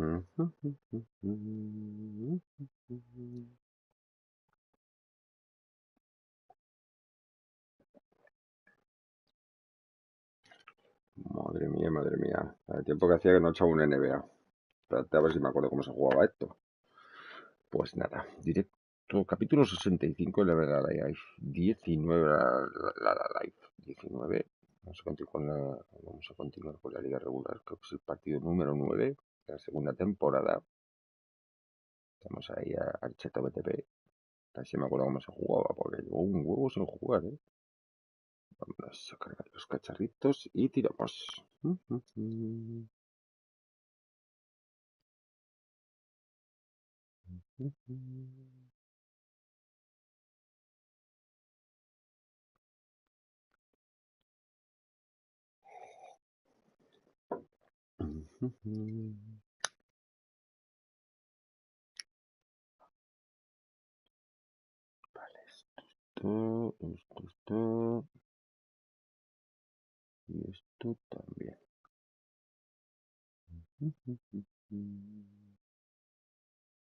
Madre mía, madre mía. El tiempo que hacía que no echaba un NBA. Espérate a ver si me acuerdo cómo se jugaba esto. Pues nada, directo, capítulo 65 de la live, 19 la live, 19. Vamos a continuar con la liga regular, que es el partido número 9 de la segunda temporada. Estamos ahí al Cheto BTP. Casi me acuerdo cómo se jugaba, porque llevo un huevo sin jugar, ¿eh? Vamos a cargar los cacharritos y tiramos. Vale, esto. Y esto también.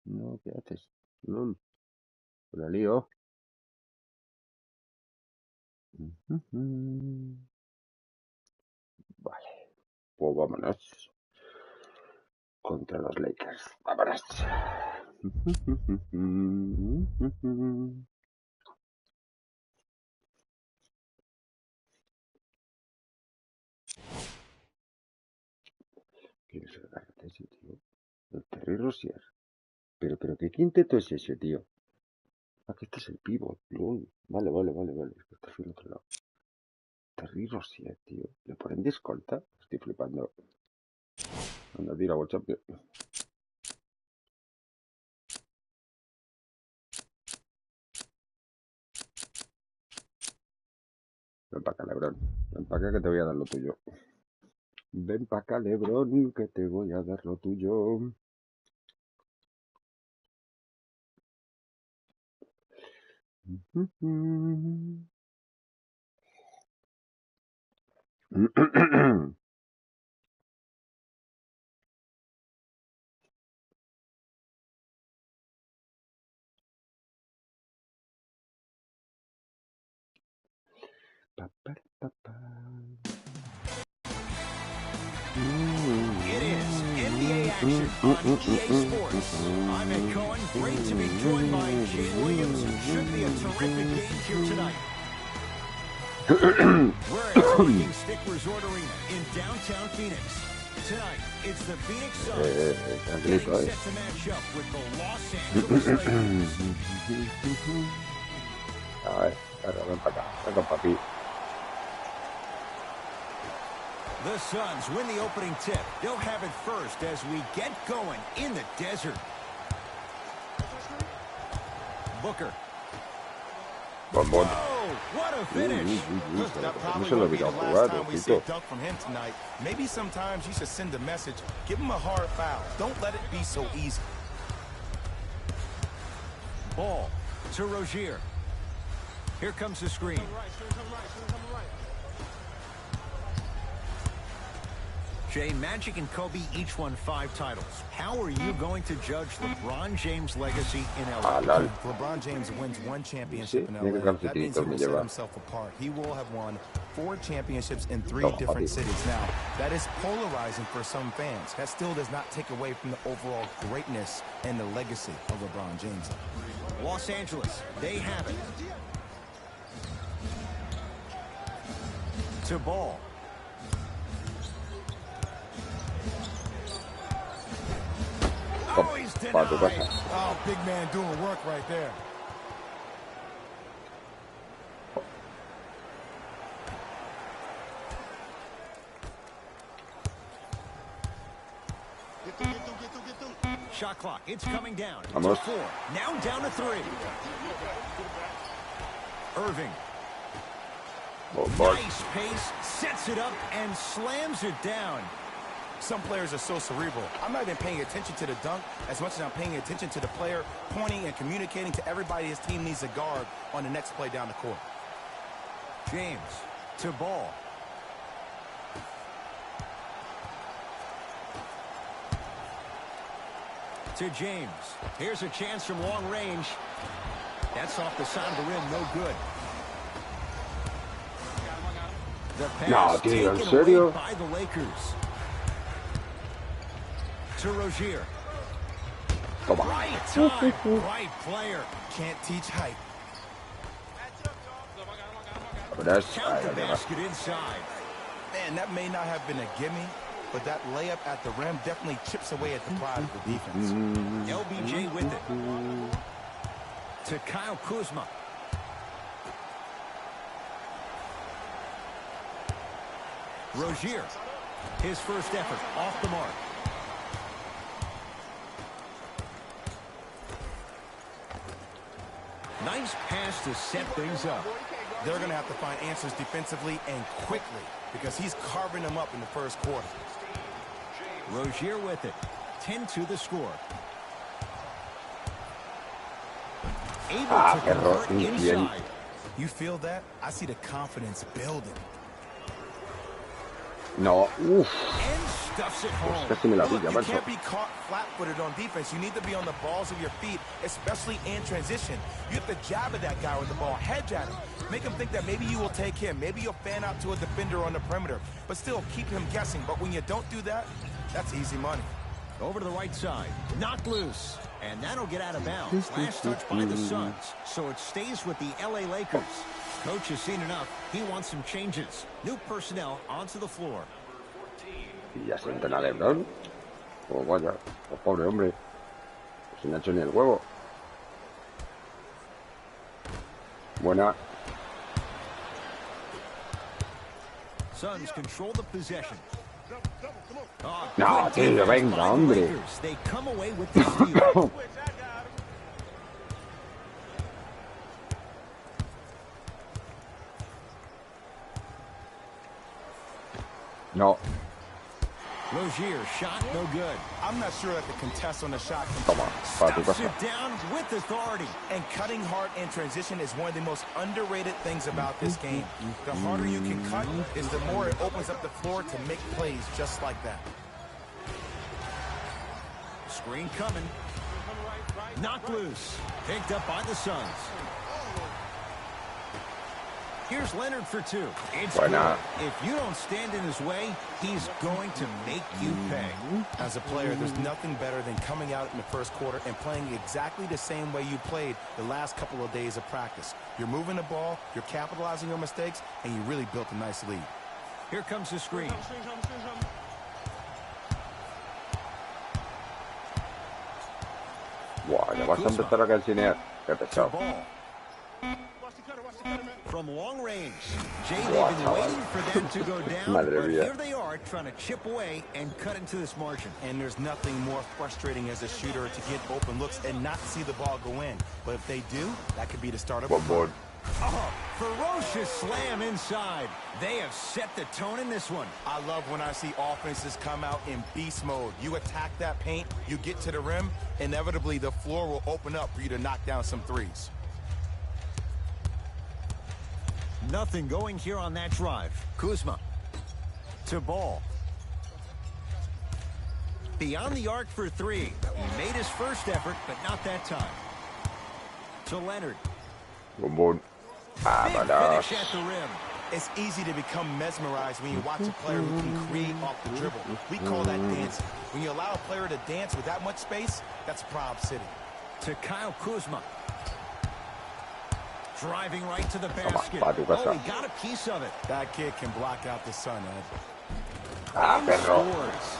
No, ¿qué haces? LOL. La lío. Vale. Pues vámonos. Contra los Lakers. Vámonos. ¿Quién es el garrote ese, tío? El Terry Rozier. Pero ¿qué quinteto es ese, tío? Ah, que este es el pivot. LOL. Vale. Es que este es el otro lado. Terry Rozier, tío. ¿Le ponen de escolta? Estoy flipando. Anda, tira, champion. Ven para acá, Lebrón. Ven para acá que te voy a dar lo tuyo. Ven para acá, Lebrón, que te voy a dar lo tuyo. It is NBA action on EA Sports. I'm Ed Cohen. Great to be joined by Jay Williams. Should be a terrific game here tonight. We're at Viking Stick Resort Arena in downtown Phoenix. Tonight, it's the Phoenix Suns getting set to match up with the Los Angeles Lakers. Ay, ahora ven para acá, ven con papi. The Suns win the opening tip. They'll have it first as we get going in the desert. Booker. Bon. Oh, what a finish. That probably won't be the last time we see a dunk from him tonight. Maybe sometimes you should send a message. Give him a hard foul. Don't let it be so easy. Ball to Rozier. Here comes the screen. Jay, Magic and Kobe each won 5 titles. How are you going to judge LeBron James' legacy in LA? LeBron James wins 1 championship in LA. That means he will set himself apart. He will have won 4 championships in 3 different cities. Now, that is polarizing for some fans. That still does not take away from the overall greatness and the legacy of LeBron James. Los Angeles, they have it. To Ball. Oh, he's denied. Oh, big man doing work right there. Shot clock, it's coming down. Vamos. To 4, now down to 3. Irving. Nice pace, sets it up and slams it down. Some players are so cerebral. I'm not even paying attention to the dunk as much as I'm paying attention to the player pointing and communicating to everybody his team needs a guard on the next play down the court. James to Ball. To James. Here's a chance from long range. That's off the side of the rim, no good. The pass taken away by the Lakers. To Rozier. Right time, right player. Can't teach height. Count the basket inside. Man, that may not have been a gimme, but that layup at the rim definitely chips away at the pride of the defense. LBJ with it. To Kyle Kuzma. Rozier. His first effort off the mark. Nice pass to set things up. They're going to have to find answers defensively and quickly because he's carving them up in the first quarter. Rozier with it. 10-2 the score. Able to convert inside. You feel that? I see the confidence building. No, And stuffs it home. casi me la Look, pilla, you macho. can't be caught flat-footed on defense. You need to be on the balls of your feet, especially in transition. You have to jab at that guy with the ball, hedge at him. Make him think that maybe you will take him. Maybe you'll fan out to a defender on the perimeter. But still, keep him guessing. But when you don't do that, that's easy money. Over to the right side. Knocked loose. And that'll get out of bounds. Last touch by the Suns. So it stays with the LA Lakers. Coach has seen enough. He wants some changes. New personnel onto the floor. Y ya sienten a LeBron. Oh, vaya. Oh, pobre hombre. Pues no ha hecho ni el huevo. Buena. Suns control the possession. Oh, No, good tío, defense venga, by the hombre. Lakers. They come away with the steal. No. Rozier, shot no good. I'm not sure that the contest on the shot can Toma, para tu Stuffs casa. it down with authority. And cutting hard in transition is one of the most underrated things about this game. The harder you can cut is the more it opens up the floor to make plays just like that. Screen coming. Knocked loose. Picked up by the Suns. Here's Leonard for two. It's Buena. good. If you don't stand in his way, he's going to make you pay. As a player, there's nothing better than coming out in the first quarter and playing exactly the same way you played the last couple of days of practice. You're moving the ball, you're capitalizing on mistakes, and you really built a nice lead. Here comes the screen. Buah, ya vas a empezar a calcinear. Qué To pesado. ball. From long range. Jay, Wow, they've been waiting for them to go down, Madre but mía. here they are trying to chip away and cut into this margin. And there's nothing more frustrating as a shooter to get open looks and not see the ball go in. But if they do, that could be the start of a Bombón. Oh, ferocious slam inside. They have set the tone in this one. I love when I see offenses come out in beast mode. You attack that paint, you get to the rim, inevitably the floor will open up for you to knock down some threes. Nothing going here on that drive. Kuzma. To ball. Beyond the arc for three. He made his first effort, but not that time. To Leonard. Bombón. Big Vámonos. finish at the rim. It's easy to become mesmerized when you watch a player who can create off the dribble. We call that dancing. When you allow a player to dance with that much space, that's Proud City. To Kyle Kuzma. Driving right to the basket. pa' tu casa. Oh, he got a piece of it. That kid can block out the sun, Ed. Ah, And perro. scores.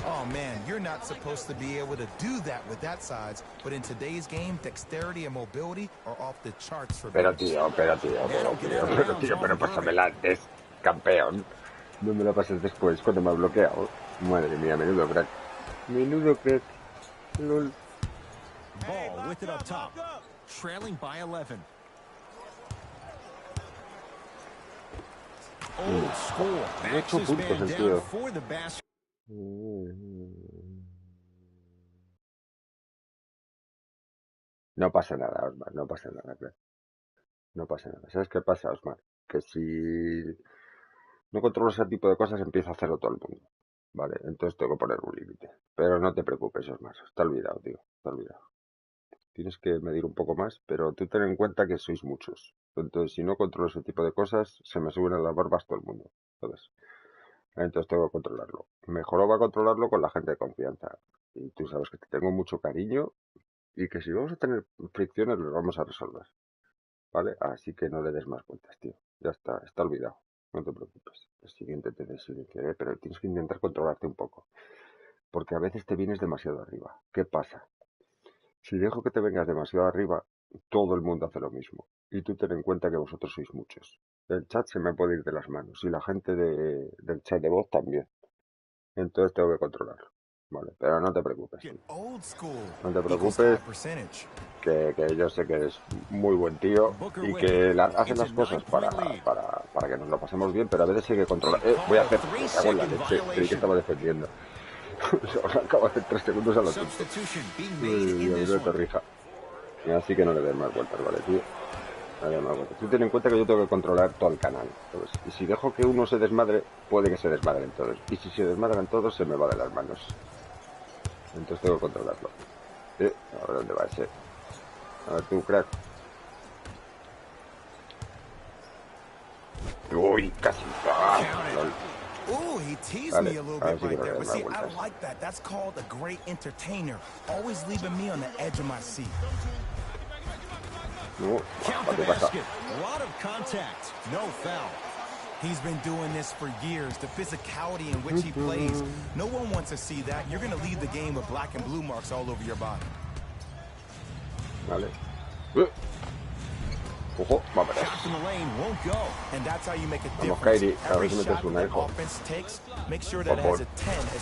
Oh, man, you're not supposed to be able to do that with that size, but in today's game, dexterity and mobility are off the charts for Pero bigs. tío, pero pásamela antes, campeón. No me la pases después cuando me ha bloqueado. Madre mía, menudo crack. Menudo crack. Lol. Ball with it up top. Trailing by 11. Old school. Backs his puntos man el down tío. for the basket. No pasa nada, Osmar, no pasa nada, crack. No pasa nada. ¿Sabes qué pasa, Osmar? Que si no controlas ese tipo de cosas, empieza a hacerlo todo el mundo. Vale, entonces tengo que poner un límite. Pero no te preocupes, es más. Está olvidado, tío. Está olvidado. Tienes que medir un poco más, pero tú ten en cuenta que sois muchos. Entonces, si no controlo ese tipo de cosas, se me suben a las barbas todo el mundo. Entonces tengo que controlarlo. Mejor va a controlarlo con la gente de confianza. Y tú sabes que te tengo mucho cariño y que si vamos a tener fricciones, los vamos a resolver. ¿Vale? Así que no le des más vueltas, tío. Ya está olvidado. No te preocupes. El siguiente te desilenciaré, pero tienes que intentar controlarte un poco. Porque a veces te vienes demasiado arriba. ¿Qué pasa? Si dejo que te vengas demasiado arriba, todo el mundo hace lo mismo. Y tú ten en cuenta que vosotros sois muchos. El chat se me puede ir de las manos y la gente del chat de voz también. Entonces tengo que controlarlo. Vale, pero no te preocupes, tío. No te preocupes, que yo sé que eres muy buen tío y que haces las cosas para que nos lo pasemos bien, pero a veces hay que controlar. Voy a hacer, me cago en la leche, creí que estaba defendiendo. Acabo de hacer 3 segundos a lo tonto. Y a mí no te rija. Así que no le des más vueltas, ¿vale, tío? No le des más vueltas. Tú ten en cuenta que yo tengo que controlar todo el canal, ¿sabes? Y si dejo que uno se desmadre, puede que se desmadren todos. Y si se desmadran todos, se me va de las manos. Entonces tengo que controlarlo. A ver dónde va ese. A ver tú, crack. Uy, casi. Ooh, he teased me a little bit right there, but see, I like that. That's called a great entertainer, always leaving me on the edge of my seat. Count the basket. A lot of contact. No foul. He's been doing this for years. The physicality in which he plays. No one wants to see that. You're going to leave the game with black and blue marks all over your body. Vale. Ojo, va para allá. Vamos, Kairi, a ver si metes una, hijo.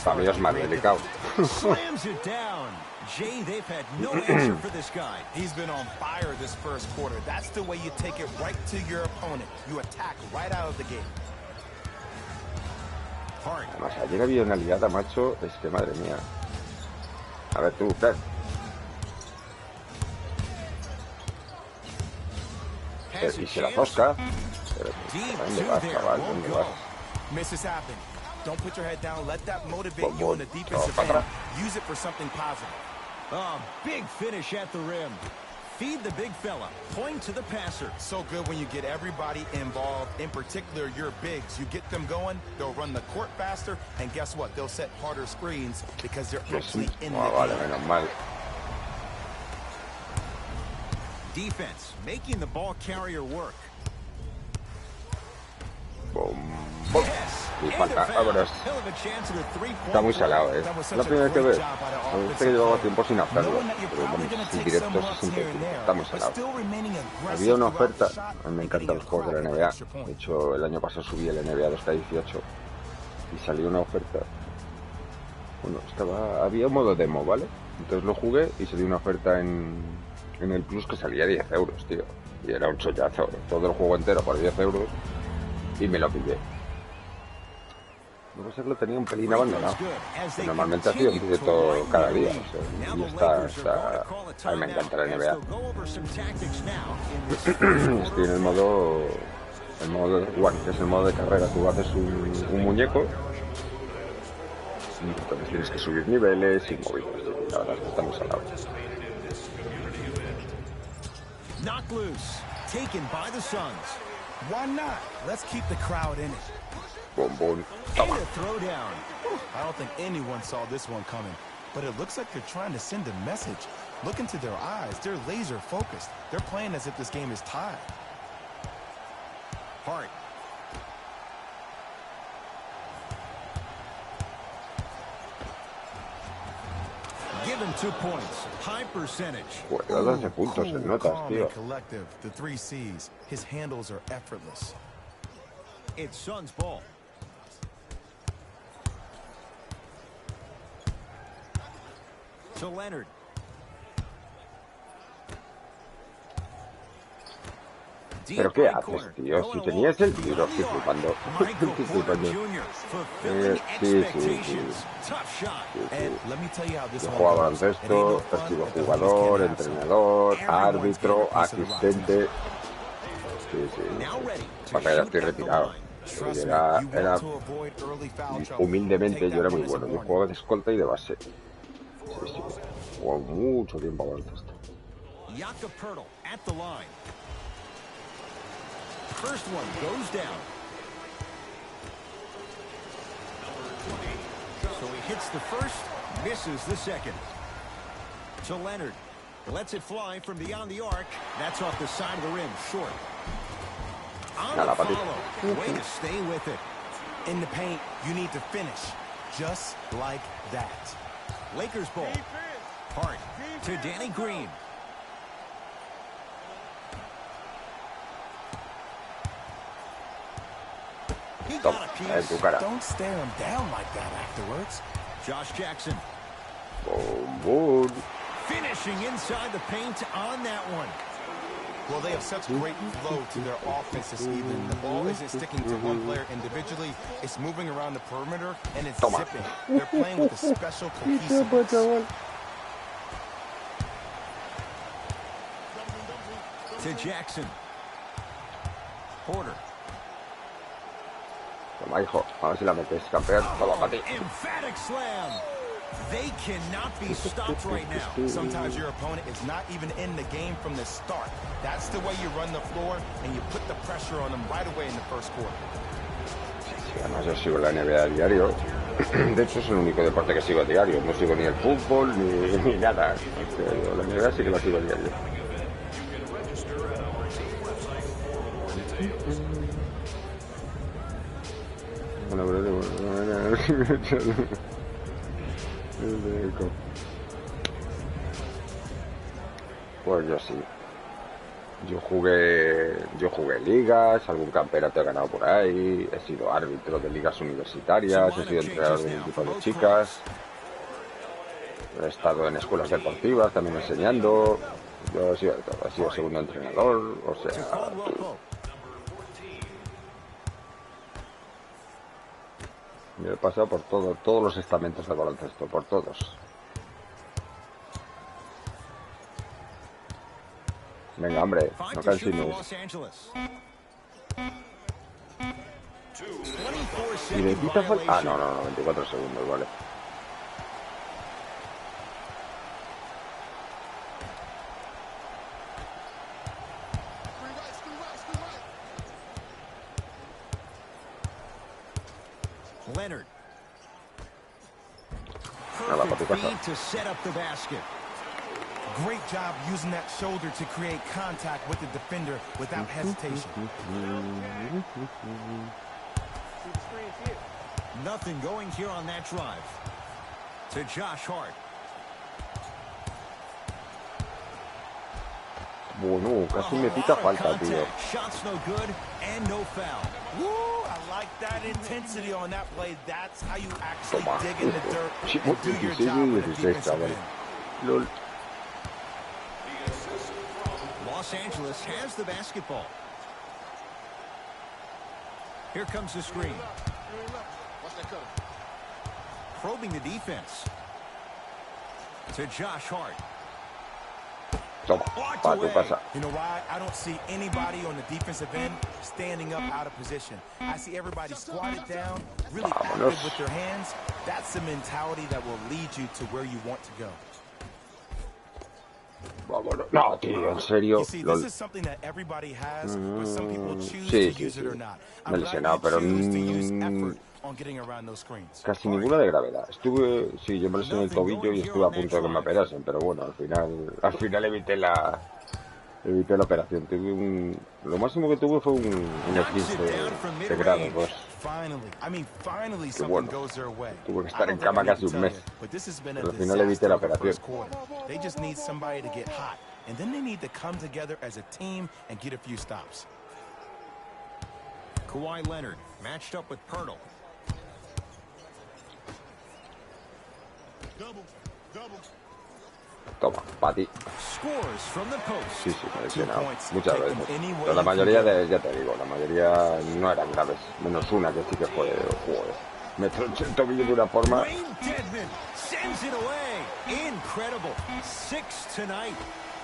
Para mí es más delicado. Jay, they've had no answer for this guy. He's been on fire this first quarter. That's the way you take it right to your opponent. You attack right out of the game. Además, ayer había una liada, macho. Es que madre mía. A ver tú, ¿qué? Y se la tosca. Pero, ¿dónde vas, chaval? ¿Dónde vas? Misses happen. Don't put your head down. Let that motivate you in the defensive end. Use it for something positive. Oh, big finish at the rim. Feed the big fella. Point to the passer. So good when you get everybody involved. In particular, your bigs. You get them going, they'll run the court faster, and guess what? They'll set harder screens because they're actually in the vale, menos mal. Defense, making the ball carrier work. Boom, boom. Y falta, vámonos. Está muy salado, ¿eh? La primera vez que ves. Parece que llevaba tiempo sin hacerlo. Pero bueno, sin directos es imposible. Está muy salado. Había una oferta. A mí me encantan los juegos de la NBA. De hecho, el año pasado subí el NBA 2K18. Y salió una oferta. Bueno, había un modo demo, ¿vale? Entonces lo jugué y salió una oferta en el Plus que salía 10 euros, tío. Y era un chollazo. Todo el juego entero por 10 euros. Y me lo pillé. No sé que lo tenía un pelín abandonado. Normalmente hacía un directo cada día. O sea, y está... A mí me encanta la NBA. Estoy en el modo de One, que es el modo de carrera. Tú haces un muñeco. Y entonces tienes que subir niveles y movidos. La verdad es que está muy salado. Knock loose. Taken by the Suns. Why not? Let's keep the crowd in it. Boom, boom. And a throwdown. I don't think anyone saw this one coming, but it looks like they're trying to send a message. Look into their eyes. They're laser focused. They're playing as if this game is tied. Hart. Give him 2 points. High percentage. Pues 12 puntos en notas, tío. Collective. The 3 C's. His handles are effortless. It's Suns ball. To Leonard. ¿Pero qué haces, tío? Si tenías el tiro, estoy flipando. Estoy flipando. Sí. Yo juego a baloncesto, percibo jugador, entrenador, árbitro, asistente. Sí. Pasa que ya estoy retirado. Era humildemente, yo era muy bueno. Yo jugaba de escolta y de base. Sí, sí. Jugaba mucho tiempo a baloncesto. First one goes down. So he hits the first, misses the second. To Leonard. Lets it fly from beyond the arc. That's off the side of the rim, short. On the follow. Way to stay with it. In the paint, you need to finish. Just like that. Lakers ball. Hart to Danny Green. He got a piece. Don't stare him down like that afterwards. Josh Jackson. Boom. Finishing inside the paint on that one. Well, they have such great flow to their offense this evening. The ball isn't sticking to one player individually. It's moving around the perimeter, and it's zipping. They're playing with a special cohesiveness. To Jackson. Porter. Toma, hijo. A ver si la metes, campeón. Toma, para ti. Emphatic slam. They cannot be stopped right now. Sometimes your opponent is not even in the game from the start. That's the way you run the floor, and you put the pressure on them right away in the first quarter. Sí, además yo sigo la NBA a diario. De hecho es el único deporte que sigo a diario. No sigo ni el fútbol ni nada. La NBA sí que la sigo a diario. Pues yo sí. Yo jugué ligas, algún campeonato he ganado por ahí, he sido árbitro de ligas universitarias, he sido entrenador de un equipo de chicas, he estado en escuelas deportivas también enseñando, yo he sido de todo, he sido segundo entrenador, o sea... Yo he pasado por todos los estamentos de baloncesto, por todos. Venga, hombre, no cansines. ¿Y de quita falta? Ah, no, 24 segundos, vale. Leonard. Nada, para tu casa. To set up the basket. Great job using that shoulder to create contact with the defender without hesitation. Nothing going here on that drive. To Josh Hart. Bueno, casi me pita falta, tío. Shots no good and no foul. Woo, I like that intensity on that play. That's how you actually dig in the dirt and do your job with the defensive end. LOL. Los Angeles has the basketball. Here comes the screen. Probing the defense. To Josh Hart. Toma, para tu casa. You know why? I don't see anybody on the defensive end standing up out of position. I see everybody squatted down, really active with their hands. That's the mentality that will lead you to where you want to go. Vámonos. No, tío, en serio. You see, this is something that everybody has, but some people choose Sí, to use it or not. Me he lesionado, pero casi ninguna de gravedad. Sí, yo me lesioné el tobillo y estuve a punto de que me operasen, pero bueno, al final evité la operación. Lo máximo que tuve fue un esguince de grado 2. Que bueno, tuve que estar en cama casi un mes, pero al final evité la operación. And then they need to come together as a team and get a few stops. Kawhi Leonard matched up with Pirtle. Toma, para ti. Scores from the post. Sí, me he lesionado muchas veces. Pero la mayoría, ya te digo, la mayoría no eran graves. Menos una que sí que fue, joder. Me tronché el tobillo de una forma. Sends it away. Incredible. 6 tonight.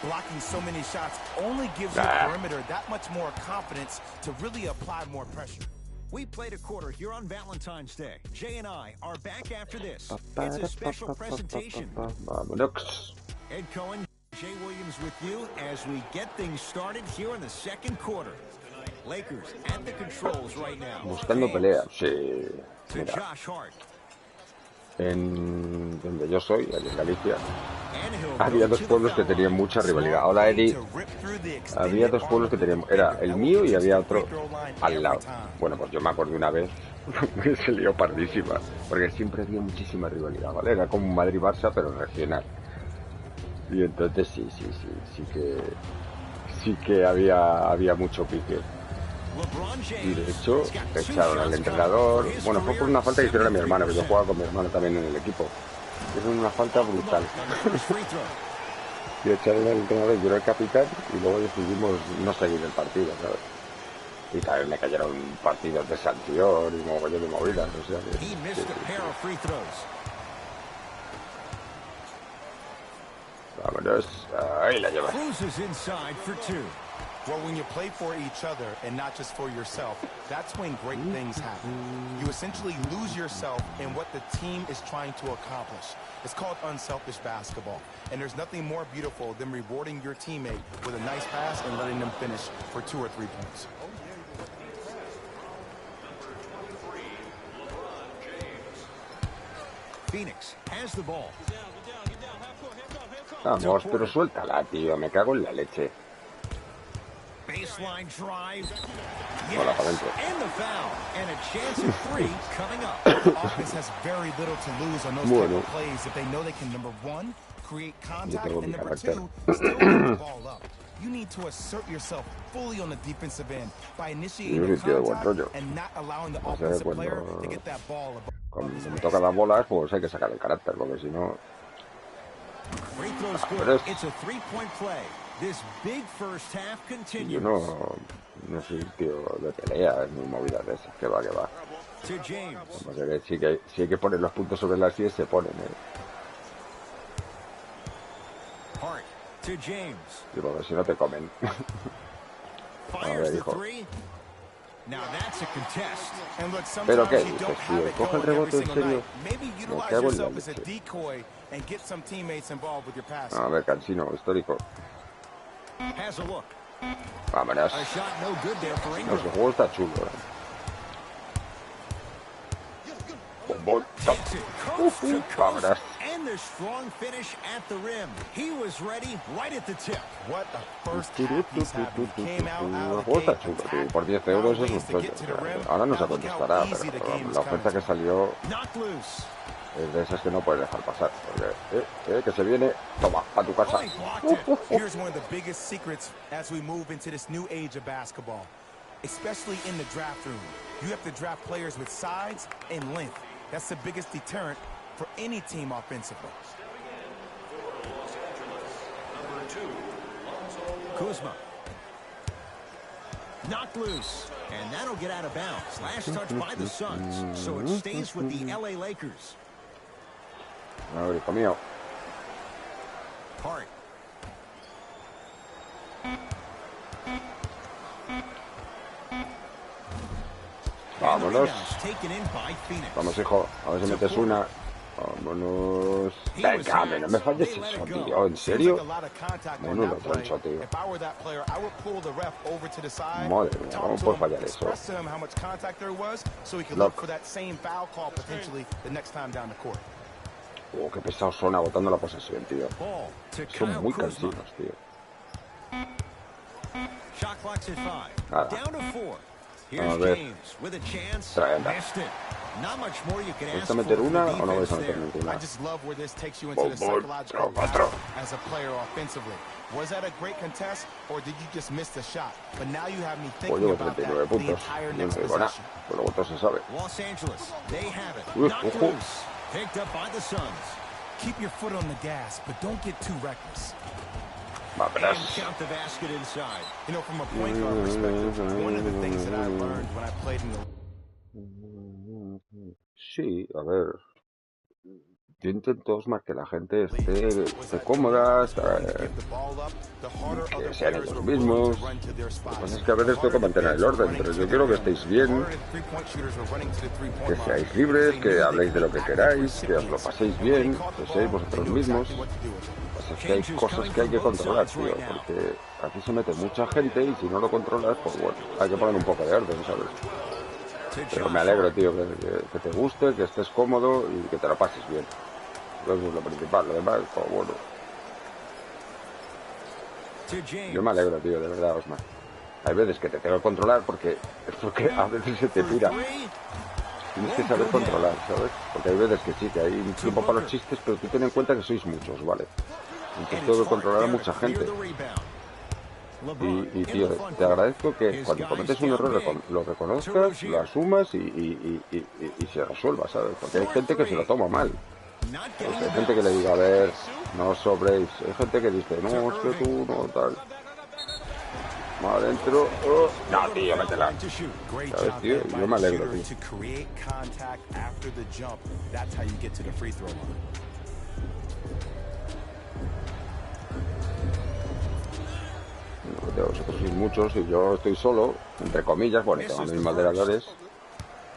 Blocking so many shots only gives the perimeter that much more confidence to really apply more pressure. We played a quarter here on Valentine's Day. Jay and I are back after this. It's a special presentation. Vámonos. Ed Cohen, Jay Williams with you as we get things started here in the second quarter. Lakers at the controls right now. Buscando pelea, sí. To Mira, Josh Hart. en donde yo soy, allí en Galicia, And he'll había go dos to the pueblos que foul tenían line. mucha rivalidad. Hola, Eddie. Había dos pueblos que tenían, era el mío y había otro al lado. Bueno, pues yo me acuerdo una vez que se lió pardísima, porque siempre había muchísima rivalidad, ¿vale? Era como un Madrid-Barça, pero regional. Y entonces sí que había mucho pique. Y de hecho, echaron al entrenador. Bueno, fue por una falta que hicieron a mi hermano, que yo jugaba con mi hermano también en el equipo. Hicieron una falta brutal. Y echaron al entrenador, yo era el capitán, y luego decidimos no seguir el partido, ¿sabes? Y también me cayeron partidos de sanción y mogollón de movidas, o sea que... He missed a pair of free throws. Vámonos, ahí la llevas. Cruises inside for two. Well, when you play for each other and not just for yourself, that's when great things happen. You essentially lose yourself in what the team is trying to accomplish. It's called unselfish basketball. And there's nothing more beautiful than rewarding your teammate with a nice pass and letting them finish for 2 or 3 points. Phoenix has the ball. Vamos, pero suéltala, tío, me cago en la leche. Baseline drive. Hola, para adentro. And the foul. And a chance at 3 coming up. Offense has very little to lose on those type of plays if they know they can, number 1, create contact, and number 2, still get the ball up. You need to assert yourself fully on the defensive end by initiating contact and not allowing the offensive player to get that ball up. Cuando me tocan las bolas, pues hay que sacar el carácter, porque si no... Free throws good. It's a 3-point play. This big first half continues. Yo no soy tío de pelea ni movidas de esas, que va. To James. Si hay que poner los puntos sobre las IES, se ponen, Hart to James. Y porque si no te comen. A ver, hijo. Now that's a contest. And look, ¿Pero sometimes qué you dices, don't have tío? it Coge el going every rebote, en single serio. night. Maybe Me utilize cago en la yourself as a leche. decoy and get some teammates involved with your pass. A ver, Cansino, histórico. Has a look. Vámonos. A shot no good there for No, Ingram. su juego está chulo, Bombón. Takes it coast to coast. Vámonos. And the strong finish at the rim. He was ready right at the tip. What a first half he's having. He came out El of juego the está gate, chulo, tío. attacked, Por 10 found euros es un ways to rollo. get to the rim. Ahora no se Now look how contestará, easy the pero game is la oferta que coming. salió Knocked loose. es de esas que no puedes dejar pasar. Porque, que se viene, toma, a tu casa. Oh, he blocked it. Here's one of the biggest secrets as we move into this new age of basketball, especially in the draft room. You have to draft players with size and length. That's the biggest deterrent for any team offensively. Kuzma. Knocked loose. And that'll get out of bounds. Last touch by the Suns. So it stays with the LA Lakers. A ver, hijo mío. Hart. Vámonos. Taken in by Phoenix. Vamos, hijo. A ver si metes una. Vámonos. Venga, no me falles eso, tío. ¿En serio? Menudo troncho, tío. Madre mía, ¿cómo puedo fallar eso? Qué pesados son agotando la posesión, tío. Son muy cansinos, tío. Nada. A ver. Tremenda. ¿Vais a meter una o no vais a meter ninguna? Cuatro. Was that a great contest, or did you just miss the shot? But now you have me Pues thinking llevo about that 39 the puntos. entire No next me digo nada. possession. Pero luego todo se sabe. Los Angeles, they have it. Knocked Loose. Picked up by the Suns. Keep your foot on the gas, but don't get too reckless. Vámonos. And count the basket inside. You know, from a point guard perspective, one of the things that I learned when I played in the... Sí, a ver. Yo intento, Osmar, que la gente esté cómoda, que sean ellos mismos. Lo que pasa es que a veces tengo que mantener el orden, pero yo quiero que estéis bien, que seáis libres, que habléis de lo que queráis, que os lo paséis bien, que seáis vosotros mismos. Lo que pasa es que hay cosas que hay que controlar, tío, porque aquí se mete mucha gente y si no lo controlas, pues bueno, hay que poner un poco de orden, ¿sabes? Pero me alegro, tío, que te guste, que estés cómodo y que te lo pases bien. Eso es lo principal, lo demás, pues bueno. Yo me alegro, tío, de verdad, Osmar. Hay veces que te tengo que controlar porque a veces se te tira. Tienes que saber controlar, ¿sabes? Porque hay veces que sí, que hay un tiempo para los chistes, pero tú ten en cuenta que sois muchos, ¿vale? Entonces tengo que controlar a mucha gente. Y tío, te agradezco que cuando cometes un error lo reconozcas, lo asumas y se resuelva, ¿sabes? Porque hay gente que se lo toma mal. Pues hay gente que le diga, a ver, no os sobréis. Hay gente que dice, no, es que tú, no, tal. Más adentro. Oh. No, tío, métela. ¿Sabes, tío? Yo me alegro, tío. Vosotros sois muchos y yo estoy solo, entre comillas, bueno, tengo a mis moderadores,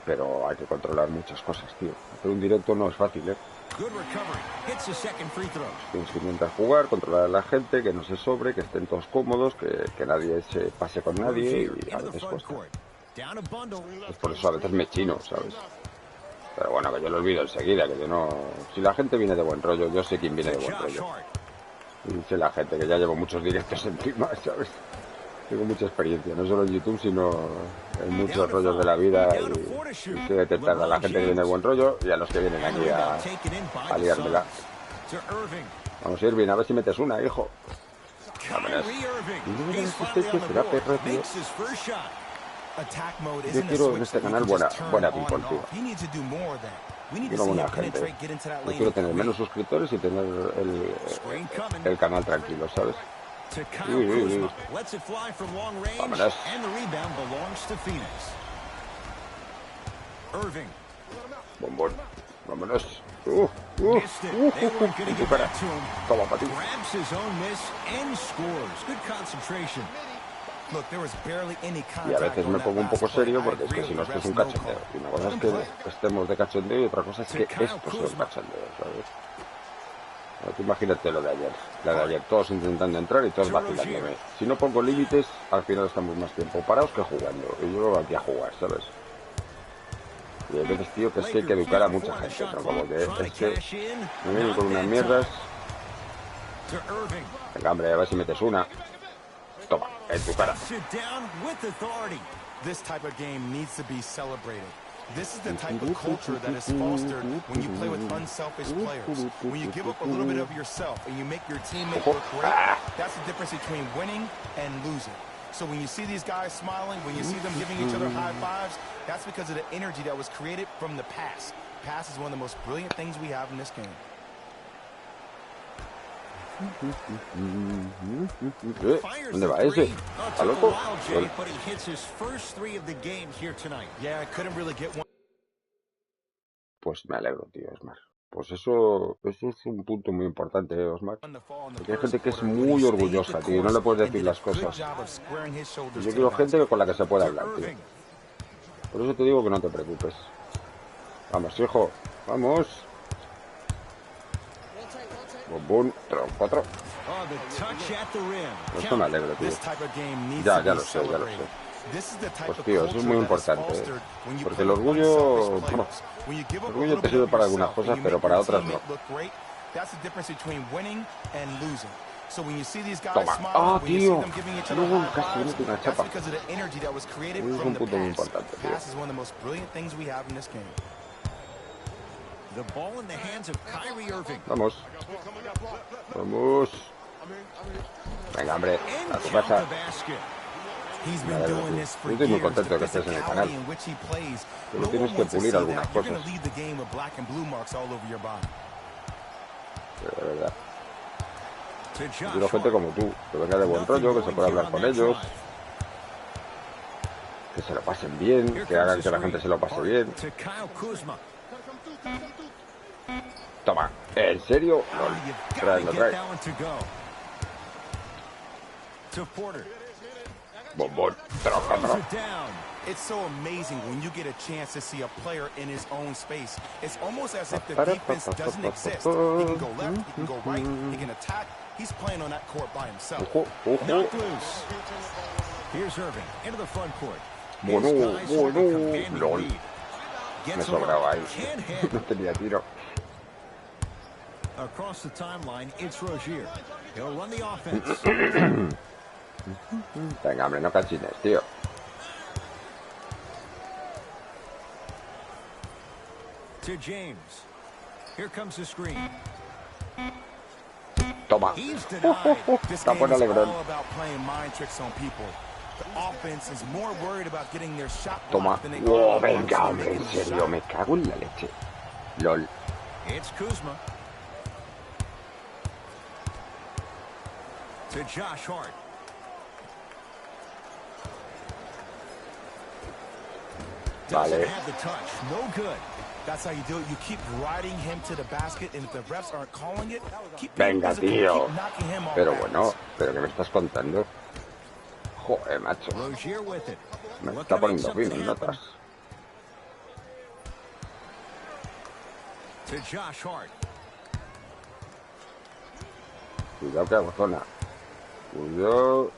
pero hay que controlar muchas cosas, tío. Hacer un directo no es fácil, ¿eh? Tienes que intentar jugar, controlar a la gente, que no se sobre, que estén todos cómodos, que nadie se pase con nadie y a veces cuesta. Pues por eso a veces me chino, ¿sabes? Pero bueno, que yo lo olvido enseguida, que yo no... Si la gente viene de buen rollo, yo sé quién viene de buen rollo. Y sé la gente, que ya llevo muchos directos encima, ¿sabes? Tengo mucha experiencia, no solo en YouTube, sino en muchos rollos de la vida y sé detectar a la gente que viene de buen rollo y a los que vienen aquí a liármela. Vamos, Irving, a ver si metes una, hijo. Vámonos. ¿Qué será, perro, tío? Yo quiero en este canal buena people, tío. Quiero buena gente. Yo quiero tener menos suscriptores y tener el canal tranquilo, ¿sabes? Vámonos. Bombón. Vámonos. En tu cara. Toma para ti. Y a veces me pongo un poco serio porque es que si no, esto es un cachondeo. Y una cosa es que estemos de cachondeo y otra cosa es que esto sea un cachondeo, ¿sabes? Tú imagínate lo de ayer. La de ayer, todos intentando entrar y todos vacilándome. Si no pongo límites, al final estamos más tiempo parados que jugando. Y yo aquí a jugar, ¿sabes? Y hay veces, tío, que es que hay que educar a mucha gente, ¿no? Como que es que me vienen con unas mierdas. Venga, hombre, a ver si metes una. Toma, en tu cara. This is the type of culture that is fostered when you play with unselfish players. When you give up a little bit of yourself and you make your teammate work great, that's the difference between winning and losing. So when you see these guys smiling, when you see them giving each other high fives, that's because of the energy that was created from the past. Pass is one of the most brilliant things we have in this game. ¿Dónde va ese? ¿Está loco? Pues me alegro, tío, Osmar. Pues eso es un punto muy importante, Osmar. Porque hay gente que es muy orgullosa, tío, no le puedes decir las cosas. Y yo quiero gente con la que se pueda hablar, tío. Por eso te digo que no te preocupes. Vamos, hijo, vamos. Boom, 4. Eso me alegro, tío. Ya lo sé. Pues tío, eso es muy importante, ¿eh? Porque el orgullo te sirve para algunas cosas, pero para otras no. Toma. Ah, tío. No, casi no tengo una chapa. Es un punto muy importante, tío. Vamos. Venga, hombre, a tu casa. Yo estoy muy contento de que estés en el canal. Pero tienes que pulir algunas cosas. De verdad. Yo quiero gente como tú, que venga de buen rollo, que se pueda hablar con ellos, que se lo pasen bien, que hagan que la gente se lo pase bien. Toma. Toma. ¿En serio? Trae, lo trae. Bombón. It's so amazing when you get a chance to see a player in his own space. It's almost as if the defense doesn't exist. He can go left, he can go right, he can attack. He's playing on that court by himself. Knocked loose. Here's Irving into the front court. Bueno. LOL. Me sobraba ahí. No tenía tiro. Across the timeline, it's Rozier. He'll run the offense. Venga, hombre, no cachines, tío. To James. Here comes the screen. Toma. He's denied. This Está game buena is LeBron. all about playing mind tricks on people. The offense is more worried about getting their shot Toma. blocked than they Oh, are about venga, actually hombre, en making the serio, shot. me cago en la leche. LOL. It's Kuzma. To Josh Hart. Doesn't Vale. have the touch. No good. That's how you do it. You keep riding him to the basket, and if the refs aren't calling it, keep Venga, physical, tío. keep knocking him off Pero balance. bueno, ¿pero qué me estás contando? Joder, macho. Rozier with it. Me Looking está to make poniendo something fino, happen. notas. To Josh Hart. Cuidado que hago zona. Cuidado.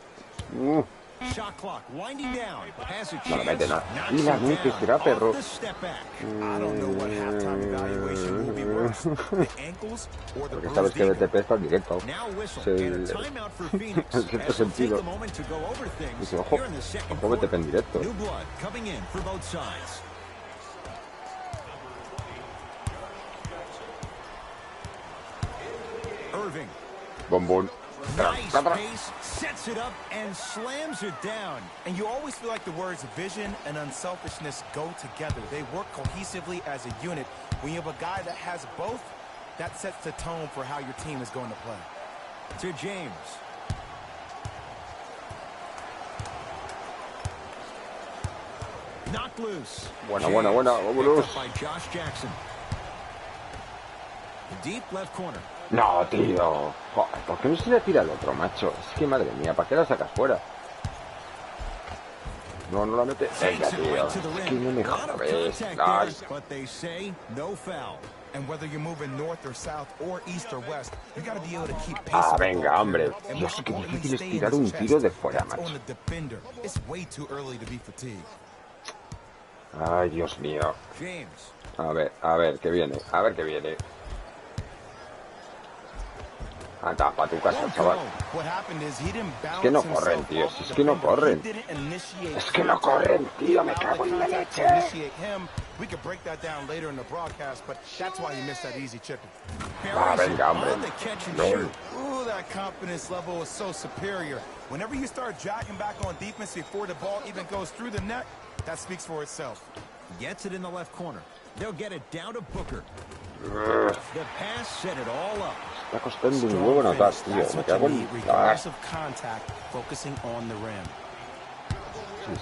Shot clock winding down. Has a No lo chance. mete, no. Knocks Y la it mete, down. será perro. Off the step back. I don't know what halftime evaluation will be worse, the ankles or the Porque bruised sabes que ego. BTP está en directo. Now whistle Sí, and a timeout for Phoenix. en As cierto they'll take sentido. a moment to go over things Dice, ojo, here in the second ojo BTP quarter. en directo. New blood coming in for both sides. Irving. Bombón. Nice pace, sets it up and slams it down. And you always feel like the words vision and unselfishness go together. They work cohesively as a unit. When you have a guy that has both, that sets the tone for how your team is going to play. To James. Knocked loose. Buena, James vámonos. picked up by Josh Jackson. Deep left corner. No, tío. Joder, ¿por qué no se le tira al otro, macho? Es que, madre mía, ¿para qué la sacas fuera? No, no la mete. Venga, tío. Es que no me jodes. No. But they say no foul. And whether you're moving north or south or east or west, you got to be able to keep pace. Ah, with the venga, ball hombre. carrier. And Dios, more qué importantly, difícil es stay in tirar his un chest. tiro de That's fuera, on macho. the defender. It's way too early to be fatigued. Ay, Dios mío. James. A ver, ¿qué viene? A ver qué viene. Anda, pa' tu casa, chaval. What happened is he didn't Es que no balance corren, himself tío. off Si es the que no defender. corren. He didn't initiate Es que no contact. corren, tío. Me Allowed cago the en la contact to leche. initiate him. We could break that down later in the broadcast, but that's why he missed that easy chicken. Ah, venga, hombre. On the catch and Lol. shoot. Ooh, that confidence level is so superior. Whenever you start jogging back on defense before the ball even goes through the net, that speaks for itself. Gets it in the left corner. They'll get it down to Booker. Ugh, The pass set it all up. está costando un huevo notar, tío. That's Me what you cago en... need, Ah, regardless of contact, focusing on the rim.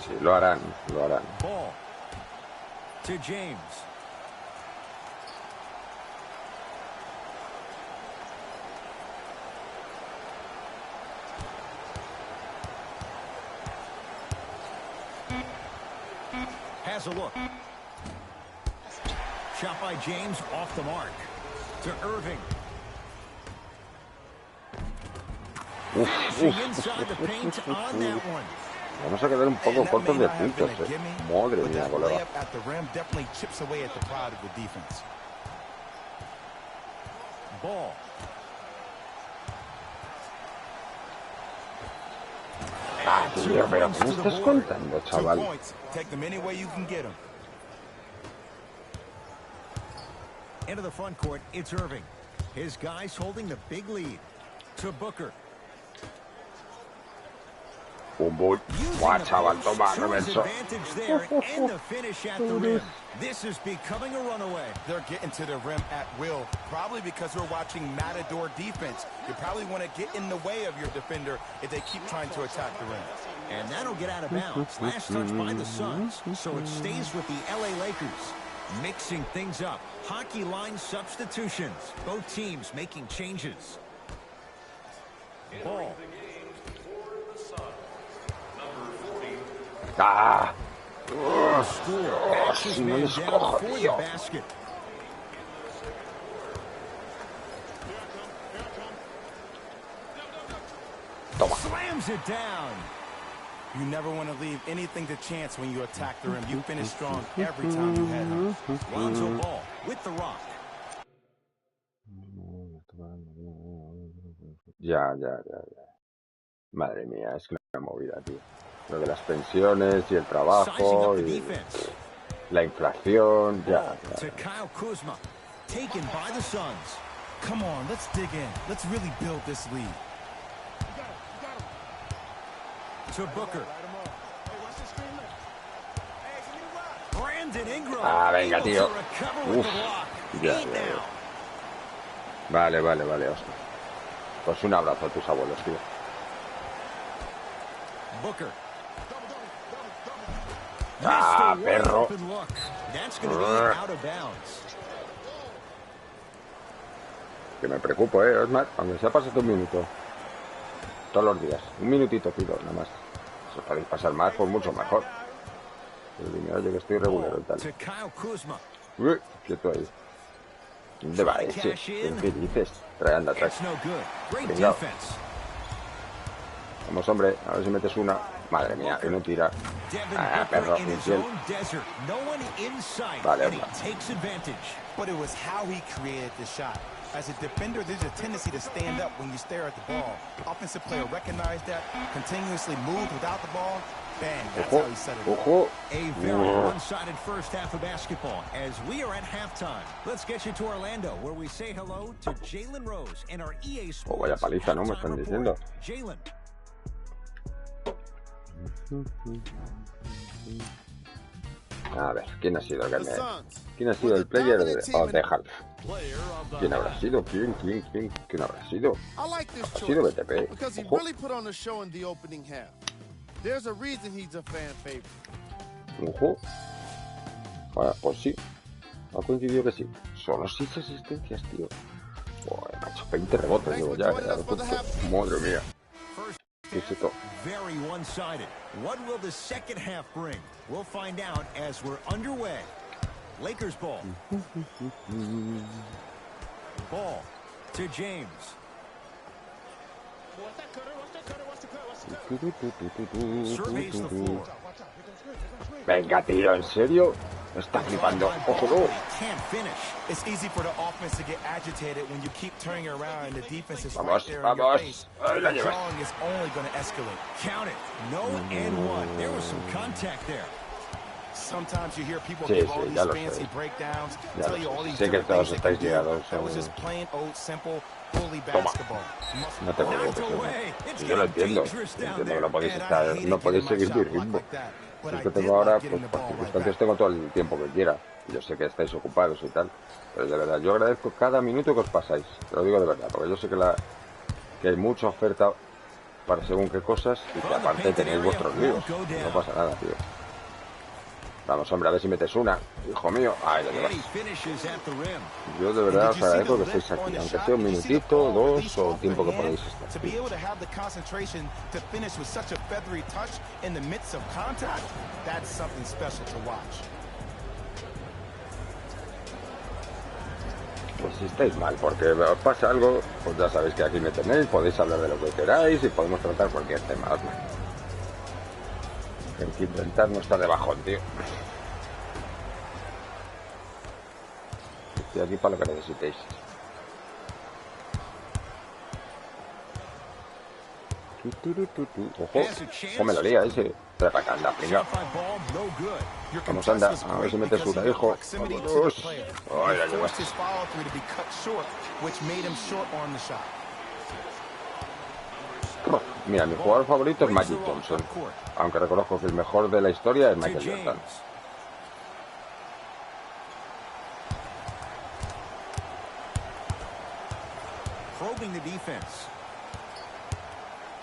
sí, lo harán, lo harán. Ball. To James. Has a look. Shot by James off the mark. To Irving. Finishing inside the paint on that one. Vamos a quedar un poco And that cortos may de not have been puntos, a gimme, Madre but mía, that colega. layup at the rim definitely chips away at the pride of the defense. Ball. Ah, tío, pero ¿qué me estás contando, 2 chaval? points. Take them any way you can get them. Into the front court, it's Irving. His guys holding the big lead. To Booker. Boom, boom. Buah, chaval, toma, Shows reverso. advantage there and the finish at the rim. This is becoming a runaway. They're getting to the rim at will, probably because we're watching Matador defense. You probably want to get in the way of your defender if they keep trying to attack the rim. And that'll get out of bounds. Last touch by the Suns, so it stays with the LA Lakers. Mixing things up. Hockey line substitutions. Both teams making changes. Ball. ¡Ah! Backs his Si no man les down cojo, for the tío. basket. Toma. Slams it down. You never want to leave anything to chance when you attack the rim. You finish strong every time you head home. Lonzo Ball with the rock. Ya. Madre mía, es que una movida, tío. Lo de las pensiones y el trabajo y la inflación, ya. To Kyle Kuzma, taken by the Suns. Come on, let's dig in. Let's really build this lead. To Booker. Brandon Ingram. Ah, venga, tío. Uf, ya. Vale, hostia. Pues un abrazo a tus abuelos, tío. Booker. Ah, perro. Que me preocupo, Osmar. Aunque sea pasado un minuto. Todos los días. Un minutito, tío, nada más. Si os podéis pasar más, pues mucho mejor. Pero dime, oye, que estoy regular y tal. Quieto ahí. ¿Dónde va ese? ¿Qué dices? Trae, anda, trae. Venga. Vamos, hombre, a ver si metes una. Madre mía, que no tira. Ah, perro, infiel. Vale, hombre. But it was how he created the shot. As a defender, there's a tendency to stand up when you stare at the ball. Offensive player recognized that, continuously moved without the ball. Bang, that's how he set it up. A very one-sided first half of basketball as we are at halftime. Let's get you to Orlando, where we say hello to Jalen Rose and our EA Sports. Vaya paliza, ¿no? Me están diciendo. Jalen. A ver, ¿quién ha sido el que ¿Quién ha sido el player de half? ¿Quién habrá sido? ¿Quién habrá sido? Ha sido Btp. Ojo. Bueno, pues sí. Ha coincidido que sí. Solo 6 asistencias, tío. Joder, macho, 20 rebotes llevo ya. Madre mía. ¿Qué es esto? Very one-sided. What will the second half bring? We'll find out as we're underway. Lakers ball. Ball to James. Surveys the floor. Venga, tío, ¿en serio? Me está flipando. Ojo, no. It's easy for the offense to get agitated when you keep turning around and the defense is Vamos, right there in your face. Ahí la The llevas. drawing is only going to escalate. Count it. No and one. There was some contact there. Sometimes you hear people Sí, give sí, all ya these lo fancy sé. breakdowns, Ya tell lo you all sé. these Sé que different todos things they estáis can do. ligados. That was just plain old, simple, bully Toma. basketball. No te preocupes, yo lo entiendo. Entiendo que no podéis estar, no podéis seguir mi ritmo. Si es que tengo ahora, pues por circunstancias tengo todo el tiempo que quiera. Yo sé que estáis ocupados y tal. Pero de verdad, yo agradezco cada minuto que os pasáis. Te lo digo de verdad, porque yo sé que hay mucha oferta para según qué cosas y que aparte tenéis vuestros líos. No pasa nada, tío. Vamos, hombre, a ver si metes una. Hijo mío. Ahí lo llevas. Yo de verdad os agradezco que estéis aquí. Aunque sea un minutito, 2 o el tiempo que podéis estar. Pues si estáis mal, porque os pasa algo, pues ya sabéis que aquí me tenéis, podéis hablar de lo que queráis y podemos tratar cualquier tema. Hay que intentar no estar de bajón, tío. Estoy aquí para lo que necesitéis. Ojo, cómo me lo lía ese. Trae para acá, anda, pringa. Vamos, anda, a ver si metes una, hijo. Vámonos. Ay, la llevas. Mira, mi jugador favorito es Magic Johnson, aunque reconozco que el mejor de la historia es Michael Jordan.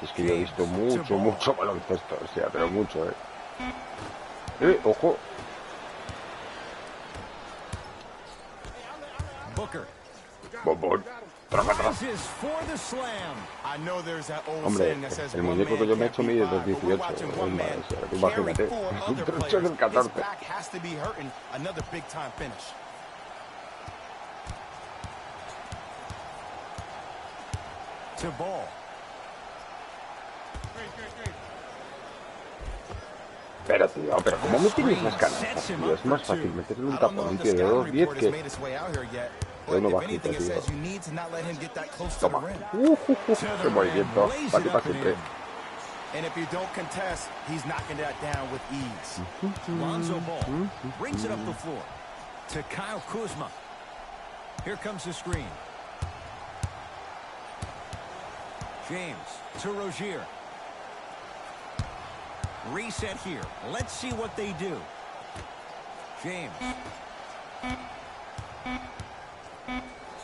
Es que yo he visto mucho baloncesto, o sea, pero mucho, ojo. Booker. Bombón. Tras atrás. Rises for the slam. I know there's that old Hombre, saying that says el one muñeco que man yo me he can't hecho beat mide five, but we're 2,18. watching Es one más, man o sea, tú carry imagínate. four Un other trecho players. del His 14. back has to be hurting. Another big time finish. To ball. Pero tío, pero ¿cómo me tienes las canastas, tío? Es más fácil meterle un tapón de 2.10 que... de uno bajito, tío. Toma. Qué movimiento. Para siempre. And if you don't contest, he's knocking that down with ease. Lonzo Ball brings it up the floor to Kyle Kuzma. Here comes the screen. James to Rozier. Reset here. Let's see what they do. James.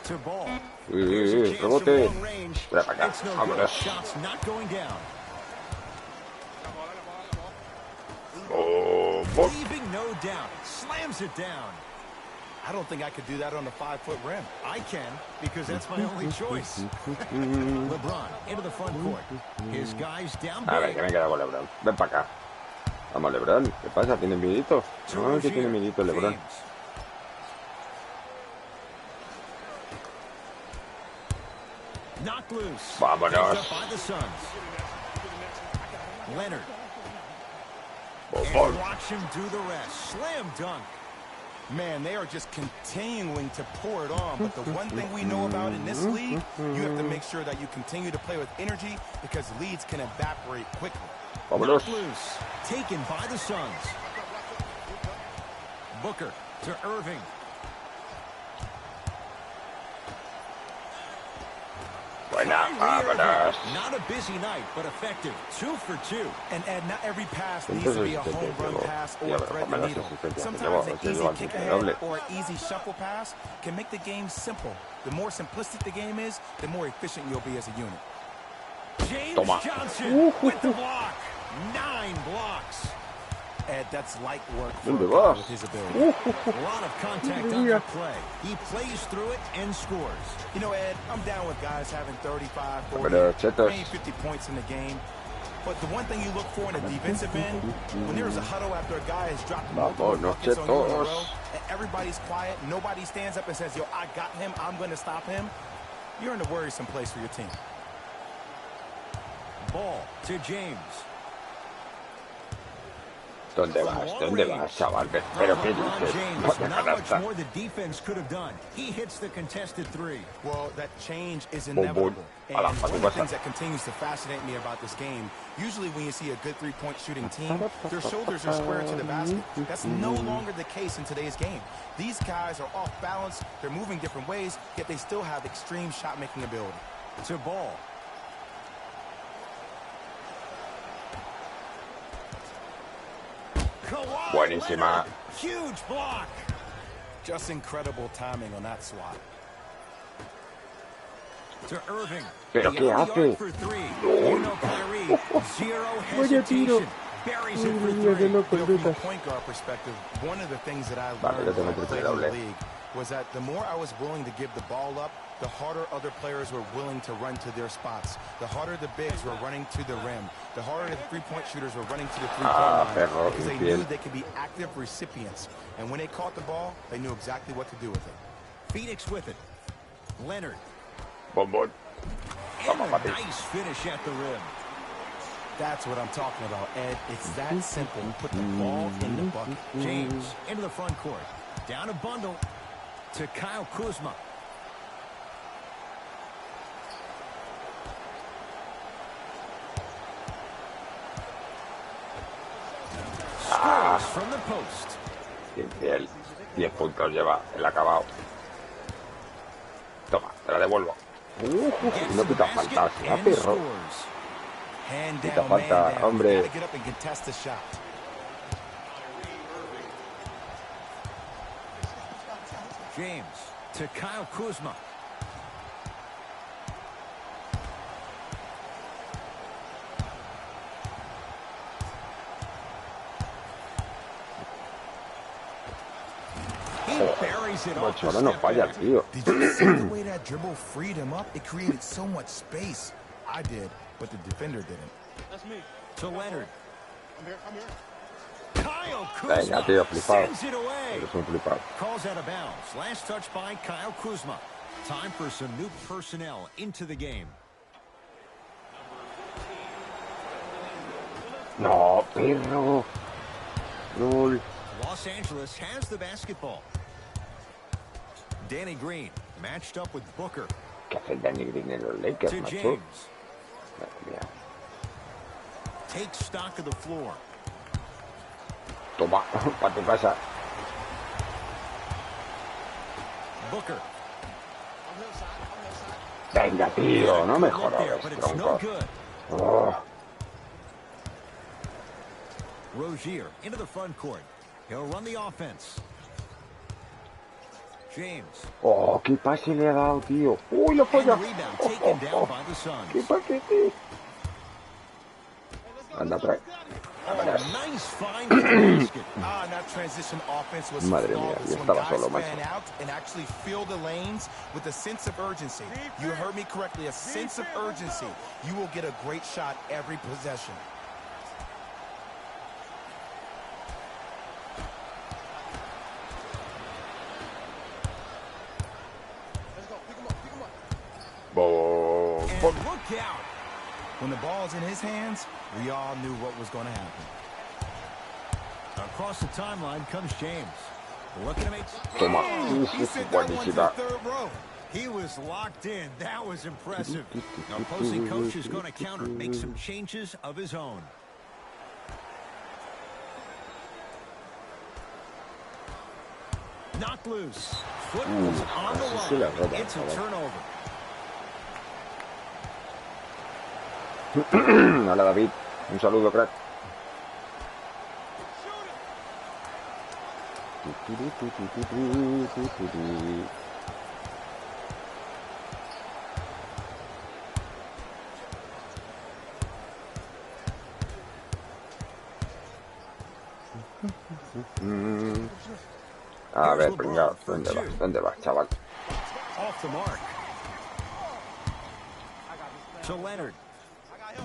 To Ball. Rebote. Espera para acá. It's no good. Vámonos. Shots not going down. Bombón. Leaving no doubt. Slams it down. I don't think I could do that on a 5-foot rim. I can, because that's my only choice. LeBron into the front court. His guys down A ver, big. que me queda con LeBron. Ven para acá. Vamos, LeBron. ¿Qué pasa? ¿Tiene miedito? No, que tiene miedito LeBron. James. Knocked loose. Vámonos. Picked up by the Suns. Leonard. Bombón. And watch him do the rest. Slam dunk. Man, they are just continuing to pour it on. But the one thing we know about in this league, you have to make sure that you continue to play with energy because leads can evaporate quickly. Vámonos. Knocked loose. Taken by the Suns. Booker to Irving. Buena. Vámonos. Not a busy night, but effective. 2 for 2. And Ed, not every pass needs to be a home run pass or thread the needle. Sometimes an easy kick ahead or an easy shuffle pass can make the game simple. The more simplistic the game is, the more efficient you'll be as a unit. James Toma. Johnson with the block. 9 blocks. Ed, that's light work for ¿Dónde a guy vas? with his ability. A lot of contact on the play. He plays through it and scores. You know, Ed, I'm down with guys having 35, 40, Pero, chetos. maybe 50 points in the game. But the one thing you look for in a defensive end, when there's a huddle after a guy has dropped multiple Vámonos, buckets on you in a chetos. row, and everybody's quiet, nobody stands up and says, yo, I got him, I'm going to stop him, you're in a worrisome place for your team. Ball to James. ¿Dónde vas? ¿Dónde vas, chaval? ¿Pero qué LeBron dices? James, Vaya not much canasta. more the defense could have done. He hits the contested 3. Well, that change is Boom, boom. inevitable. And Ala, one pa' tu of the casa. things that continues to fascinate me about this game, usually when you see a good three-point shooting team, their shoulders are square to the basket. That's no longer the case in today's game. These guys are off balance, they're moving different ways, yet they still have extreme shot-making ability. To Ball. Kawhi Buenísima. Leonard. Huge block. Just incredible timing on that swat. To Irving. ¿Pero qué hace? For 3. You know Kyrie. Zero hesitation. Buries it for 3. You know, from a point guard perspective, one of the things that I learned when I played in the league was that the more I was willing to give the ball up, the harder other players were willing to run to their spots. The harder the bigs were running to the rim. The harder the three-point shooters were running to the three-point line perro, because they infiel. knew they could be active recipients. And when they caught the ball, they knew exactly what to do with it. Phoenix with it. Leonard. Bombón. And Toma, a papi. nice finish at the rim. That's what I'm talking about, Ed. It's that simple. Put the ball in the bucket. James into the front court. Down a bundle to Kyle Kuzma. Scores from the post. Infiel. 10 puntos lleva el acabado. Toma, te la devuelvo. Gets No to the pita basket falta, será and perro. scores. Hand Quita down, man falta, down. hombre. Gotta get up and contest the shot. James to Kyle Kuzma. He buries Macho, ahora no falla, tío. Did you see the way that dribble freed him up? It created so much space. I did, but the defender didn't. That's me. To Leonard. I'm here. Kyle Venga, Kuzma tío, flipado. sends it away. Eres un flipado. Calls out of bounds. Last touch by Kyle Kuzma. Time for some new personnel into the game. No, perro. Gol. Los Angeles has the basketball. Danny Green matched up with Booker. ¿Qué hace Danny Green en los Lakers, To macho? James. Madre mía. Take stock of the floor. Toma, para tu casa. Booker. Venga, tío, no me Good look there, jodas, but it's no tronco. good. Oh, Rozier into the front court. He'll run the offense. James. oh, qué pase le ha dado, tío. Uy, lo And falla. the rebound taken down by the Suns. Qué paquete. Anda, trae. Oh, nice find for the basket. That transition offense was Madre mía, flawless ya when estaba guys solo, ran macho. out and actually fill the lanes with a sense of urgency. You heard me correctly, a sense of urgency. You will get a great shot every possession. Bo- And bo- look out. When the ball's in his hands, we all knew what was going to happen. Across the timeline comes James. Looking to make... Toma. He sent that one to the Buenísima. third row. He was locked in. That was impressive. The opposing coach is going to counter, make some changes of his own. Knocked loose. Foot was on the sí la line. roba, It's a joder. turnover. Hola, David. Un saludo, crack. A ver, pringao, ¿dónde vas? ¿Dónde vas, chaval? Off the mark. To Leonard.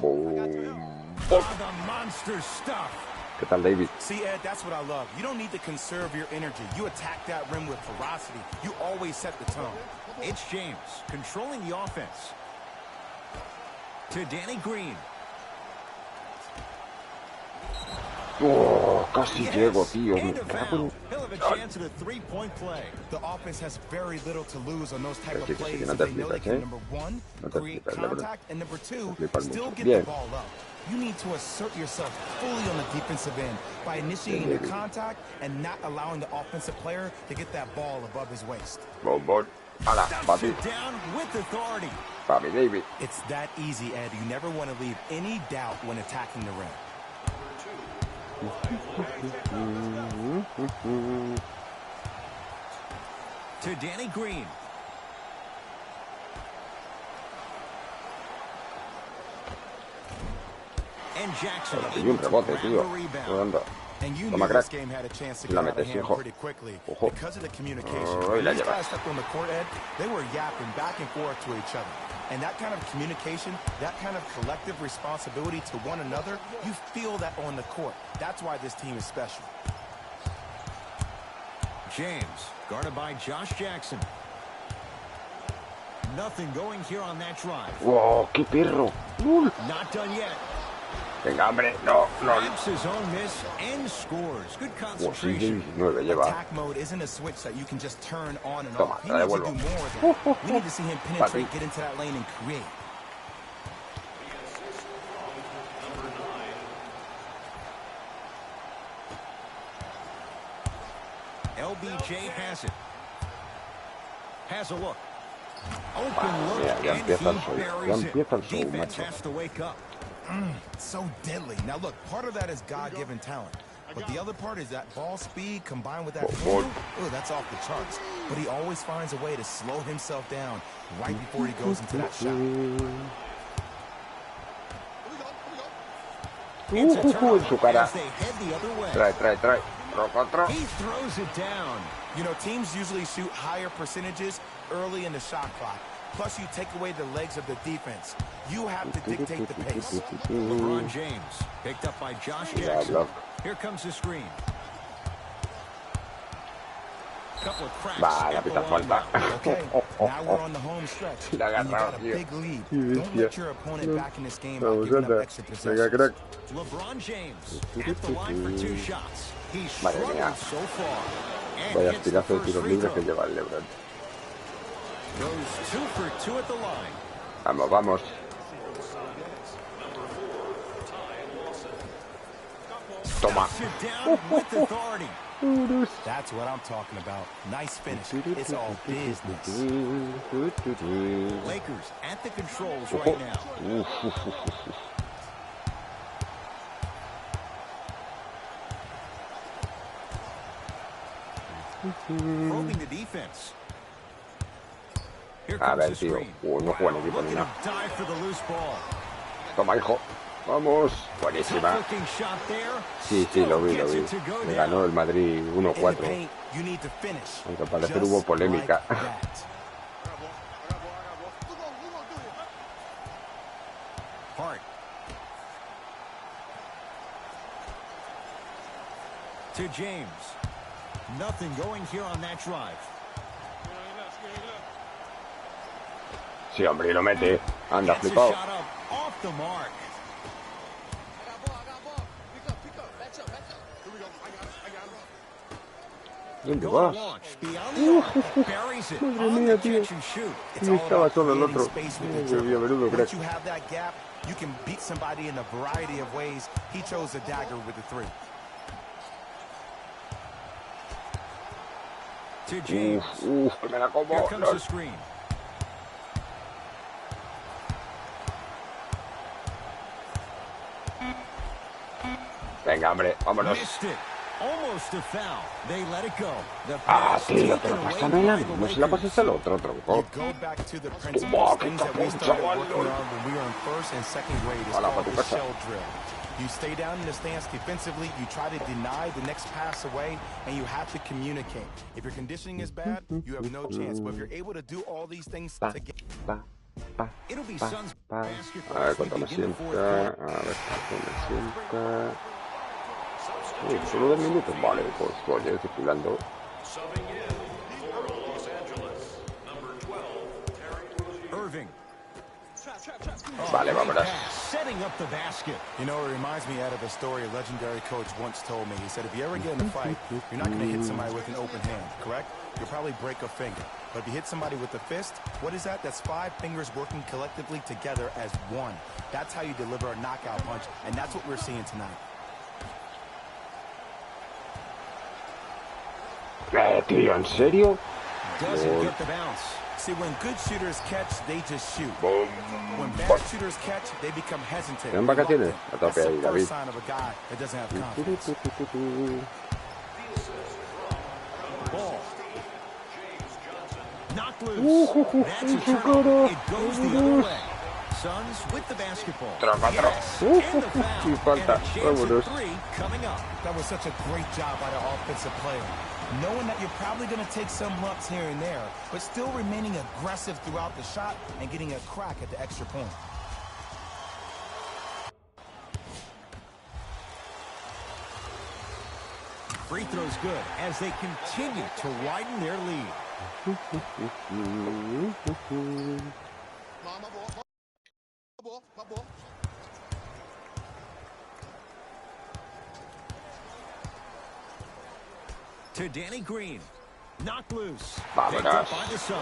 Boom. Oh, the monster stuff. ¿Qué tal, David? See, Ed, that's what I love. You don't need to conserve your energy. You attack that rim with ferocity. You always set the tone. It's James controlling the offense. To Danny Green. Oh, casi Yes, llego, tío. Me and a cago foul. en... He'll have a chance at a three-point play. The offense has very little to lose on those type Sí, of sí, sí, plays no if te they know they flipes, can, ¿eh? number one, No te create flipes, Lebron. contact, and number two, flipas still mucho. get Bien. the ball up. You need to assert yourself fully on the defensive end by initiating the contact and not allowing the offensive player to get that ball above his waist. Bombón. Hala, Dumps papi. it down with authority. Papi, David. It's that easy, Ed. You never want to leave any doubt when attacking the rim. To Danny Green. And Jackson Y able un to rebote, grab tío. the rebound. Rodando. And you Toma, knew this crack. game had a chance to La get out of metes, hand hijo. pretty quickly Ojo. because of the communication. Oh, y When la these llevas. guys stepped on the court, Ed, they were yapping back and forth to each other. And that kind of communication, that kind of collective responsibility to one another, you feel that on the court. That's why this team is special. James, guarded by Josh Jackson. Nothing going here on that drive. Wow, qué perro. Not done yet. Venga, hombre. No, no. Grabs his own miss and scores. Good Wow, sí, concentration. 19 lleva. Attack mode isn't a switch that you can just turn on and Toma, off. He te la needs to do devuelvo. more of that. We need to see him penetrate, Papi. get into that lane, and create. LBJ has it. Has a look. Open Ah, look, ya and empieza el he show. Ya buries it. empieza el show, Defense macho. has to wake up. So deadly. Now look, part of that is God-given talent. But the other part is that ball speed combined with that Ball. handle. Oh, that's off the charts. But he always finds a way to slow himself down right before he goes into that shot. It's a En su turnover cara. as they head the other way. Trae, trae, trae. He throws it down. You know, teams usually shoot higher percentages early in the shot clock. Plus, you take away the legs of the defense. You have to dictate the pace. LeBron James, picked up by Josh Jackson. Here comes the screen. Couple of cracks. Va, la falta. Okay, now we're on the home stretch. You got a big lead. Don't let your opponent back in this game by giving up extra possessions. LeBron James at the line for 2 shots. He's Madre mía. struggled so far. Vaya tirazo de tiros libres que lleva el LeBron. Goes 2 for 2 at the line. Vamos, vamos. Toma. That's what I'm talking about. Nice finish. It's all business. Lakers at the controls right now. Probing the defense. Here comes the screen. No juega en equipo ni nada. Dive for the loose ball. Toma, hijo. Vamos. Buenísima. Sí, sí, lo vi. Le ganó el Madrid 1-4. Aunque al parecer hubo polémica. Hart. To James. Nothing going here on that drive. Sí, hombre, lo mete. Anda, flipado. Off the mark. ¿Dónde vas? Madre mía, tío. Y estaba solo el otro. Menudo crack. You can beat somebody in a variety of ways. He chose a dagger with the 3. To James. Que me la como. Here comes the screen. Venga, hombre, vámonos. Almost a foul. They let it go. Ah, tío, pero pásamela. No se la pases al otro, tronco. Toma, que tapón, chaval. Hola, para tu casa. You stay down in the stance defensively, you try to deny the next pass away, and you have to communicate. If your conditioning is bad, you have no chance. But if you're able to do all these things together, it'll be Suns basketball. A ver cuánto me sienta. A ver cuánto me sienta. Solo 2 minutos. Vale, pues oye, circulando. Vale, vámonos. Setting up the basket. You know, it reminds me out of a story a legendary coach once told me. He said, if you ever get in a fight, you're not going to hit somebody with an open hand, correct? You'll probably break a finger. But if you hit somebody with a fist, what is that? That's 5 fingers working collectively together as one. That's how you deliver a knockout punch, and that's what we're seeing tonight. Tío, ¿en serio? Doesn't get the bounce. See, when good shooters catch, they just shoot. When bad shooters catch, they become hesitant. ¿En vacaciones? A tope ahí, David. Sign of a guy that doesn't have confidence. Ball. Knocked loose. That's a turnover. It goes the other way. Suns with the basketball. Yes. And the foul. And a chance at 3 coming up. That was such a great job by the offensive player. Knowing that you're probably going to take some lumps here and there, but still remaining aggressive throughout the shot and getting a crack at the extra point. Free throw's good as they continue to widen their lead. To Danny Green. Knocked loose. Picked up by the Suns.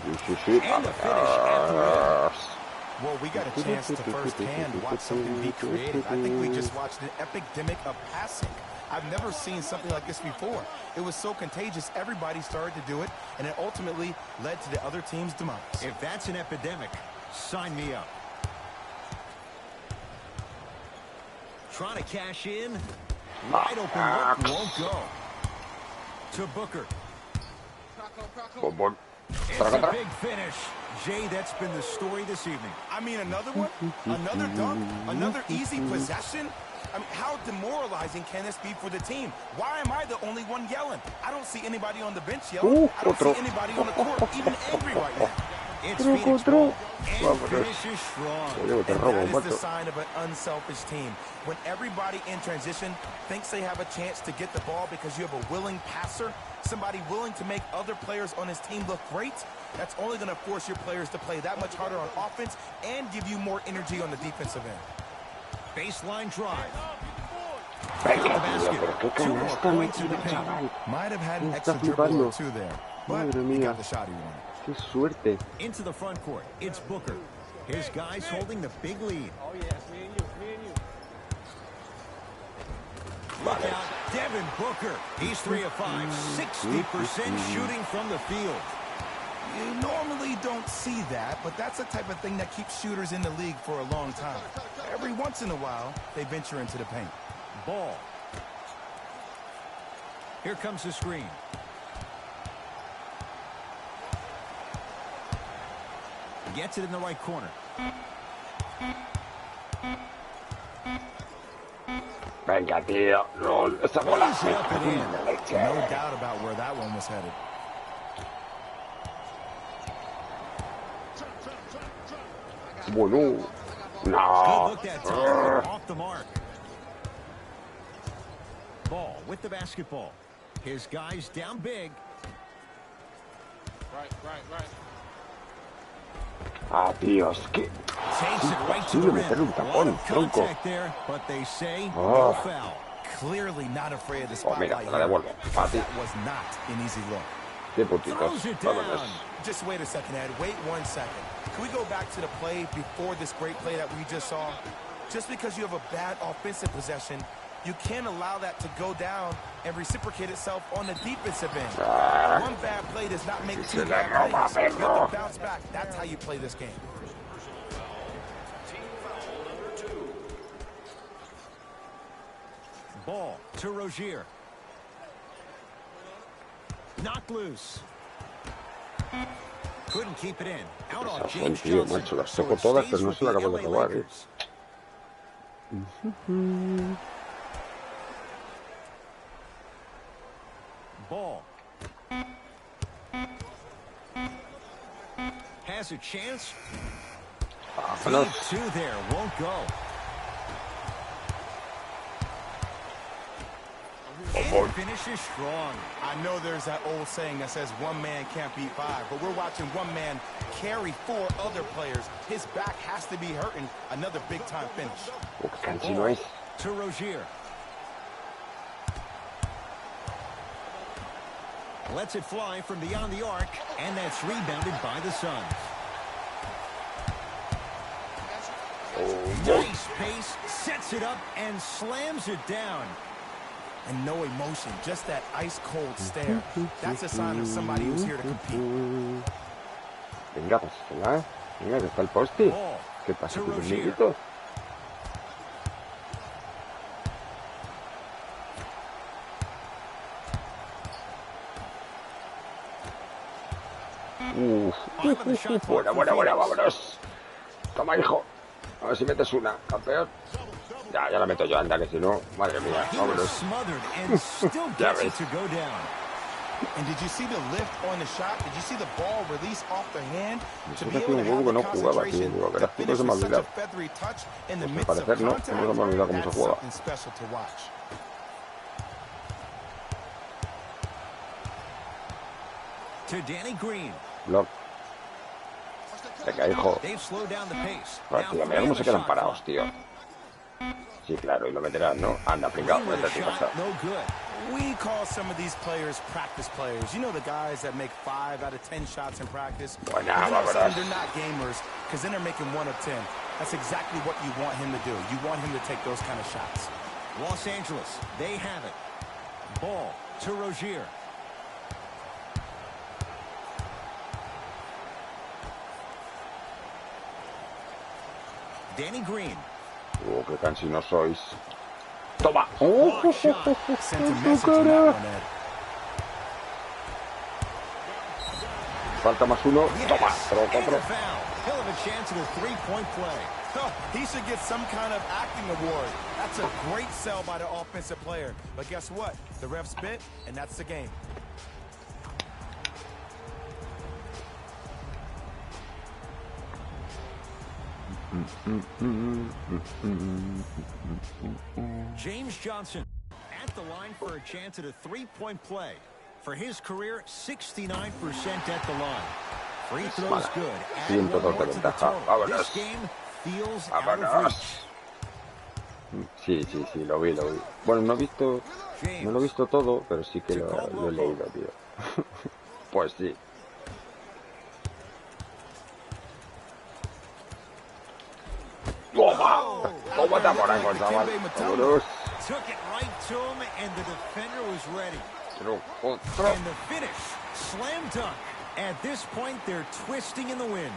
And the finish at the rim. Well, we got a chance to firsthand watch something be created. I think we just watched an epidemic of passing. I've never seen something like this before. It was so contagious, everybody started to do it, and it ultimately led to the other team's demise. If that's an epidemic, sign me up. Trying to cash in. Wide open look won't go. To Booker. It's a big finish. Jay, that's been the story this evening. I mean, another one? Another dunk? Another easy possession? I mean, how demoralizing can this be for the team? Why am I the only one yelling? I don't see anybody on the bench yelling. I don't see anybody on the court even angry right now. It's Phoenix ball, and finishes strong. And that is the sign of an unselfish team. When everybody in transition thinks they have a chance to get the ball because you have a willing passer, somebody willing to make other players on his team look great, that's only going to force your players to play that much harder on offense and give you more energy on the defensive end. Baseline drive. Take the basket. 2 more points in the paint. Might have had an extra dribble or two there, but he got the shot he wanted. Qué suerte. Into the front court, it's Booker. His guys holding the big lead. Oh yeah, it's me and you. Look out, Devin Booker. He's 3 of 5, 60% shooting from the field. You normally don't see that, but that's the type of thing that keeps shooters in the league for a long time. Every once in a while, they venture into the paint. Ball. Here comes the screen. Gets it in the right corner. Venga, tío. No, esa bola. No doubt about where that one was headed. Bueno. Good No. look that time. Off the mark. Ball with the basketball. His guys down big. Right. Ah, tío, es que... Takes it right to the rim. A lot of contact there, but they say no foul. Clearly not afraid of the Oh, mira, spotlight. te la devuelvo. Fácil. That was not an easy look. Qué putitos. Throws it down. Vámonos. Just wait a second, Ed. Wait 1 second. Can we go back to the play before this great play that we just saw? Just because you have a bad offensive possession, you can't allow that to go down and reciprocate itself on the defensive end. One bad play does not make 2 bad plays. You have to bounce back. That's how you play this game. Ball to Rozier. Knocked loose. Couldn't keep it in. Out on James Tío, Johnson. macho, las So toco it todas, stays pero no with se la the acabo de LA robar, Lakers. Ball. Has a chance. Vámonos. Feed 2 there. Won't go. And finishes strong. I know there's that old saying that says one man can't beat 5, but we're watching one man carry 4 other players. His back has to be hurting. Another big-time finish. Oh, qué cansino es. To Rozier. Lets it fly from beyond the arc, and that's rebounded by the Suns. Nice pace, sets it up, and slams it down. And no emotion, just that ice-cold stare. That's a sign of somebody who's here to compete. Venga, pásala. Venga, que está el poste. ¿Qué pasa con los niñitos? Buena, vámonos. Toma, hijo. A ver si metes una, campeón. Ya la meto yo, anda, que si no, madre mía, vámonos. Ya ves. And did you see the lift on the shot? Did you see the ball release off the hand? To be Eso able to hace un have huevo que the no jugaba, tío. concentration Digo, que to era finish se me ha with such a olvidado. feathery touch in the Pues al midst of parecer no, contact. no se me ha olvidado cómo se That's juega. something special to watch. To Danny Green. Block. Venga, hijo. They've slowed down the pace. Joder, tío, mira cómo se quedan parados, tío. Sí, claro, y lo meterán, ¿no? Anda, pringao, vete a tu casa. No good. We call some of these players practice players. You know the guys that make 5 out of 10 shots in practice? Buena, All of a sudden, vámonos. they're not gamers, because then they're making 1 of 10. That's exactly what you want him to do. You want him to take those kind of shots. Los Angeles, they have it. Ball to Rozier. Danny Green. Oh, qué cansinos sois. Toma. Sent a message in that one, Ed. falta más uno. Toma, troco, otro. He'll have a chance at a three-point play. He should get some kind of acting award. That's a great sell by the offensive player. But guess what? The ref spit, and that's the game. James Johnson at the line for a chance at a three-point play. For his career, 69% at the line. Free throws good. Add one more to the total. This game feels out of reach. Sí, lo vi. Bueno, no lo he visto todo, pero sí que lo he leído, tío. Pues sí. ¡Toma! ¡Toma, Tamorango, chaval! ¡Vámonos! Took it right to him, and the defender was ready. And the finish, slam dunk. At this point, they're twisting in the wind.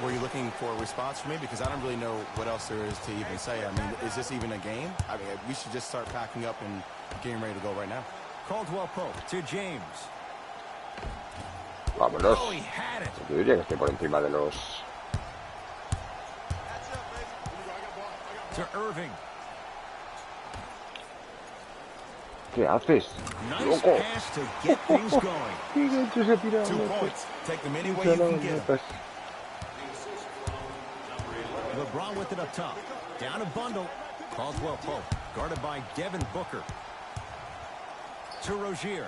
Were you looking for a response from me? Because I don't really know what else there is to even say. I mean, is this even a game? I mean, we should just start packing up and getting ready to go right now. Caldwell Pope to James. Vámonos. Oh, he had it. Yo diría que estoy por encima de los... To Irving. ¿Qué haces? Nice ¡Loco! pass to get things going. 2 points. Take them any way you can get them. LeBron with it up top. Down a bundle. Caldwell Pope. Guarded by Devin Booker. To Rozier.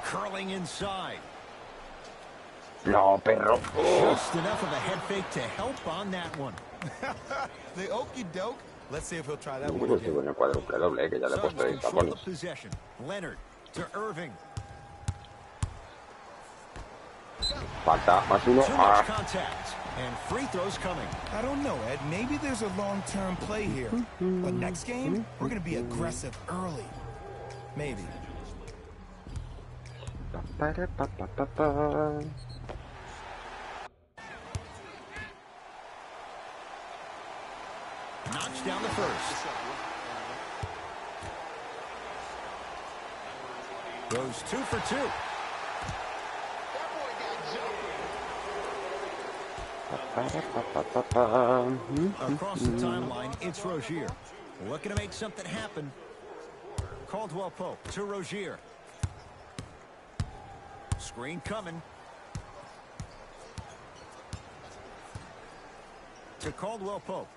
Curling inside. No, perro. Just enough of a head fake to help on that one. The okey doke. Let's see if he'll try that Yo one creo que estoy again. con el cuádruple doble, que ya le he puesto ahí Control tapones. of possession. Leonard to Irving. Falta más uno. Too much contact. And free throws coming. I don't know, Ed. Maybe there's a long-term play here. But next game, we're going to be aggressive early. Maybe. Knocks down the first. Goes 2 for 2. Across the timeline, it's Rozier. Looking to make something happen. Caldwell Pope to Rozier. Screen coming. To Caldwell Pope.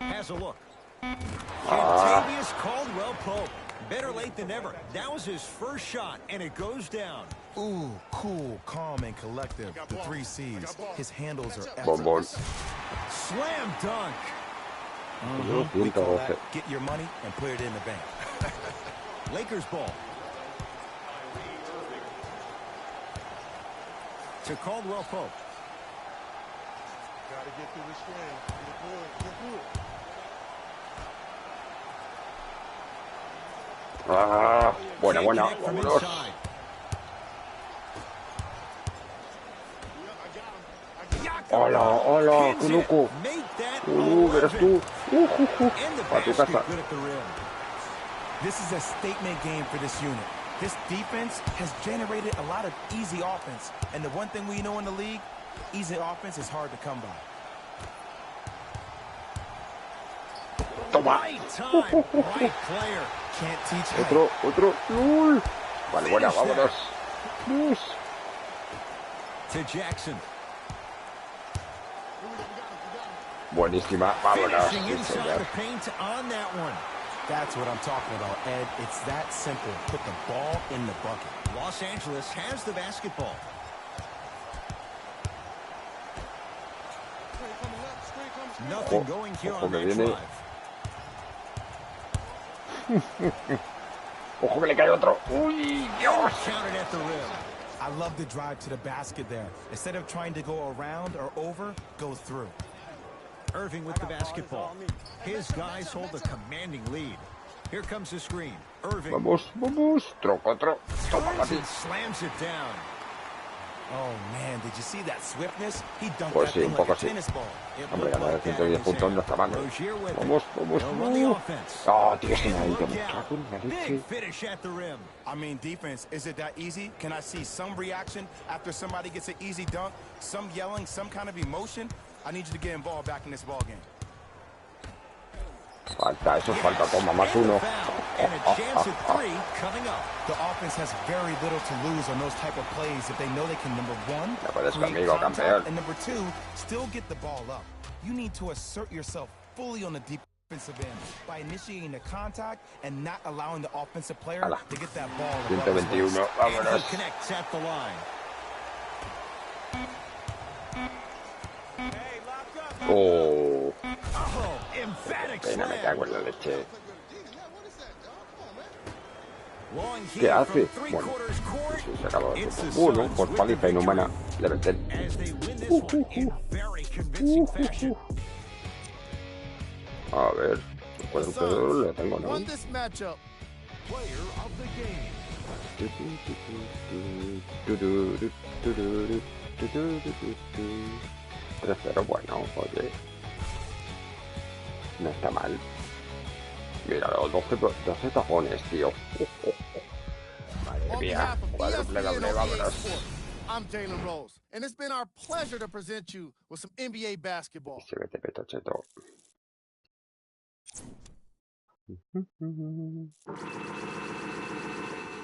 Has a look. Kentavious Caldwell Pope. Better late than never. That was his first shot, and it goes down. Ooh, cool, calm, and collective. The 3 C's. His handles are Bombón. effortless. Slam dunk. We call that get your money and put it in the bank. Lakers ball. To Caldwell Pope. Gotta get through the screen. Get through it. Ah, buena. Connect from Vámonos. inside. Hola, qué loco. Make that Verás tú. And the A tu basket casa. good at the rim. This is a statement game for this unit. This defense has generated a lot of easy offense. And the one thing we know in the league, easy offense is hard to come by. Toma. Right time, right player. Can't teach height. Otro. Uy. Vale, buena, vámonos. Yes. To Jackson. Buenísima, vámonos. Finishing Sí, inside señor. the paint on that one. That's what I'm talking about, Ed. It's that simple. Put the ball in the bucket. Los Angeles has the basketball. Nothing going here ojo on que that viene. drive. Ojo que le cae otro. Uy, Dios. Counted at the rim. I love the drive to the basket there. Instead of trying to go around or over, go through. Irving with the basketball. His guys hold a commanding lead. Here comes the screen. Irving. Vamos. Troco, otro. Toma, Turns papi. and slams it down. Pues sí, un poco sí. Hombre, ganar 110 puntos no está mal. Vamos, vamos. Oh, tío, se me ha ido. Me cago en la leche. I mean, defense, is it that easy? Can I see some reaction after somebody gets an easy dunk? Some yelling, some kind of emotion? I need you to get involved back in this ball game. Falta, eso falta, toma, más uno. The offense has very little to lose on those type of plays if they know they can, number one, No puedes create conmigo, contact, campeón. and number two, still get the ball up. You need to assert yourself fully on the defensive end by initiating the contact and not allowing the offensive player to get that ball. 121, vámonos. Connects at the line. Oh, Emphatic pena, me cago en la leche. Long ¿Qué here hace? from three Bueno, quarters court. sí, se acabó el It's the tiempo. Uno, Suns por with paliza the inhumana. victory Level 10. as they win this one in very convincing fashion. A ver, pues el jugador lo tengo, ¿no? Won this matchup. Player of the game. 3-0, bueno, oye. No está mal. Mira, los 12 tapones, tío. Madre mía, cuádruple doble, vámonos. I'm Jalen Rose, and it's been our pleasure to present you with some NBA basketball. Se vete peto cheto.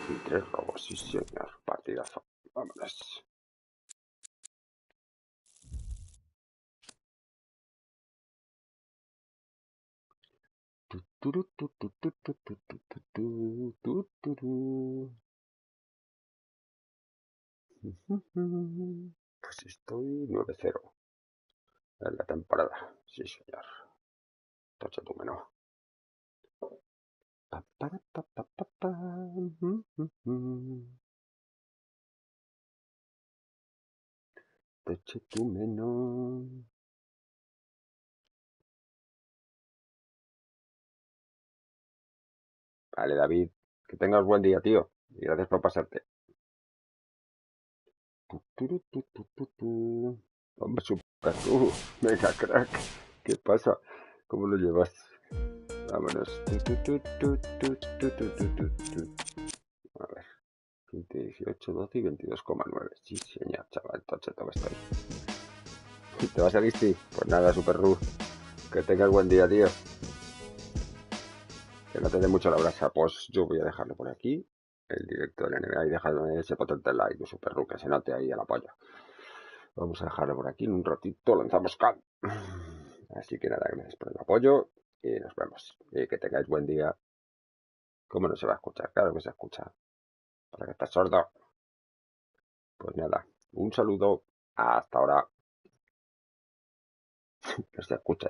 Y 3 robos, sí señor. Partidazo. Vámonos. Pues estoy 9-0 en la temporada. Sí señor. Tocha tu menú. Tocha tu menú. Vale, David, que tengas buen día, tío. Y gracias por pasarte. Hombre, super tú. Venga, crack. ¿Qué pasa? ¿Cómo lo llevas? Vámonos. A ver. 15, 18, 12 y 22,9. Sí, señor, chaval. Tocheto que estoy. ¿Te vas a Listi? Pues nada, super Ru. Que tengas buen día, tío. Que no te dé mucho la brasa. Pues yo voy a dejarlo por aquí. El directo del NBA y dejadme ese potente like de super Ru, que se note ahí el apoyo. Vamos a dejarlo por aquí. En un ratito lanzamos can. Así que nada, gracias por el apoyo y nos vemos. Y que tengáis buen día. ¿Cómo no se va a escuchar? Claro que se escucha. ¿Para que estás sordo? Pues nada, un saludo. Hasta ahora. No se escucha.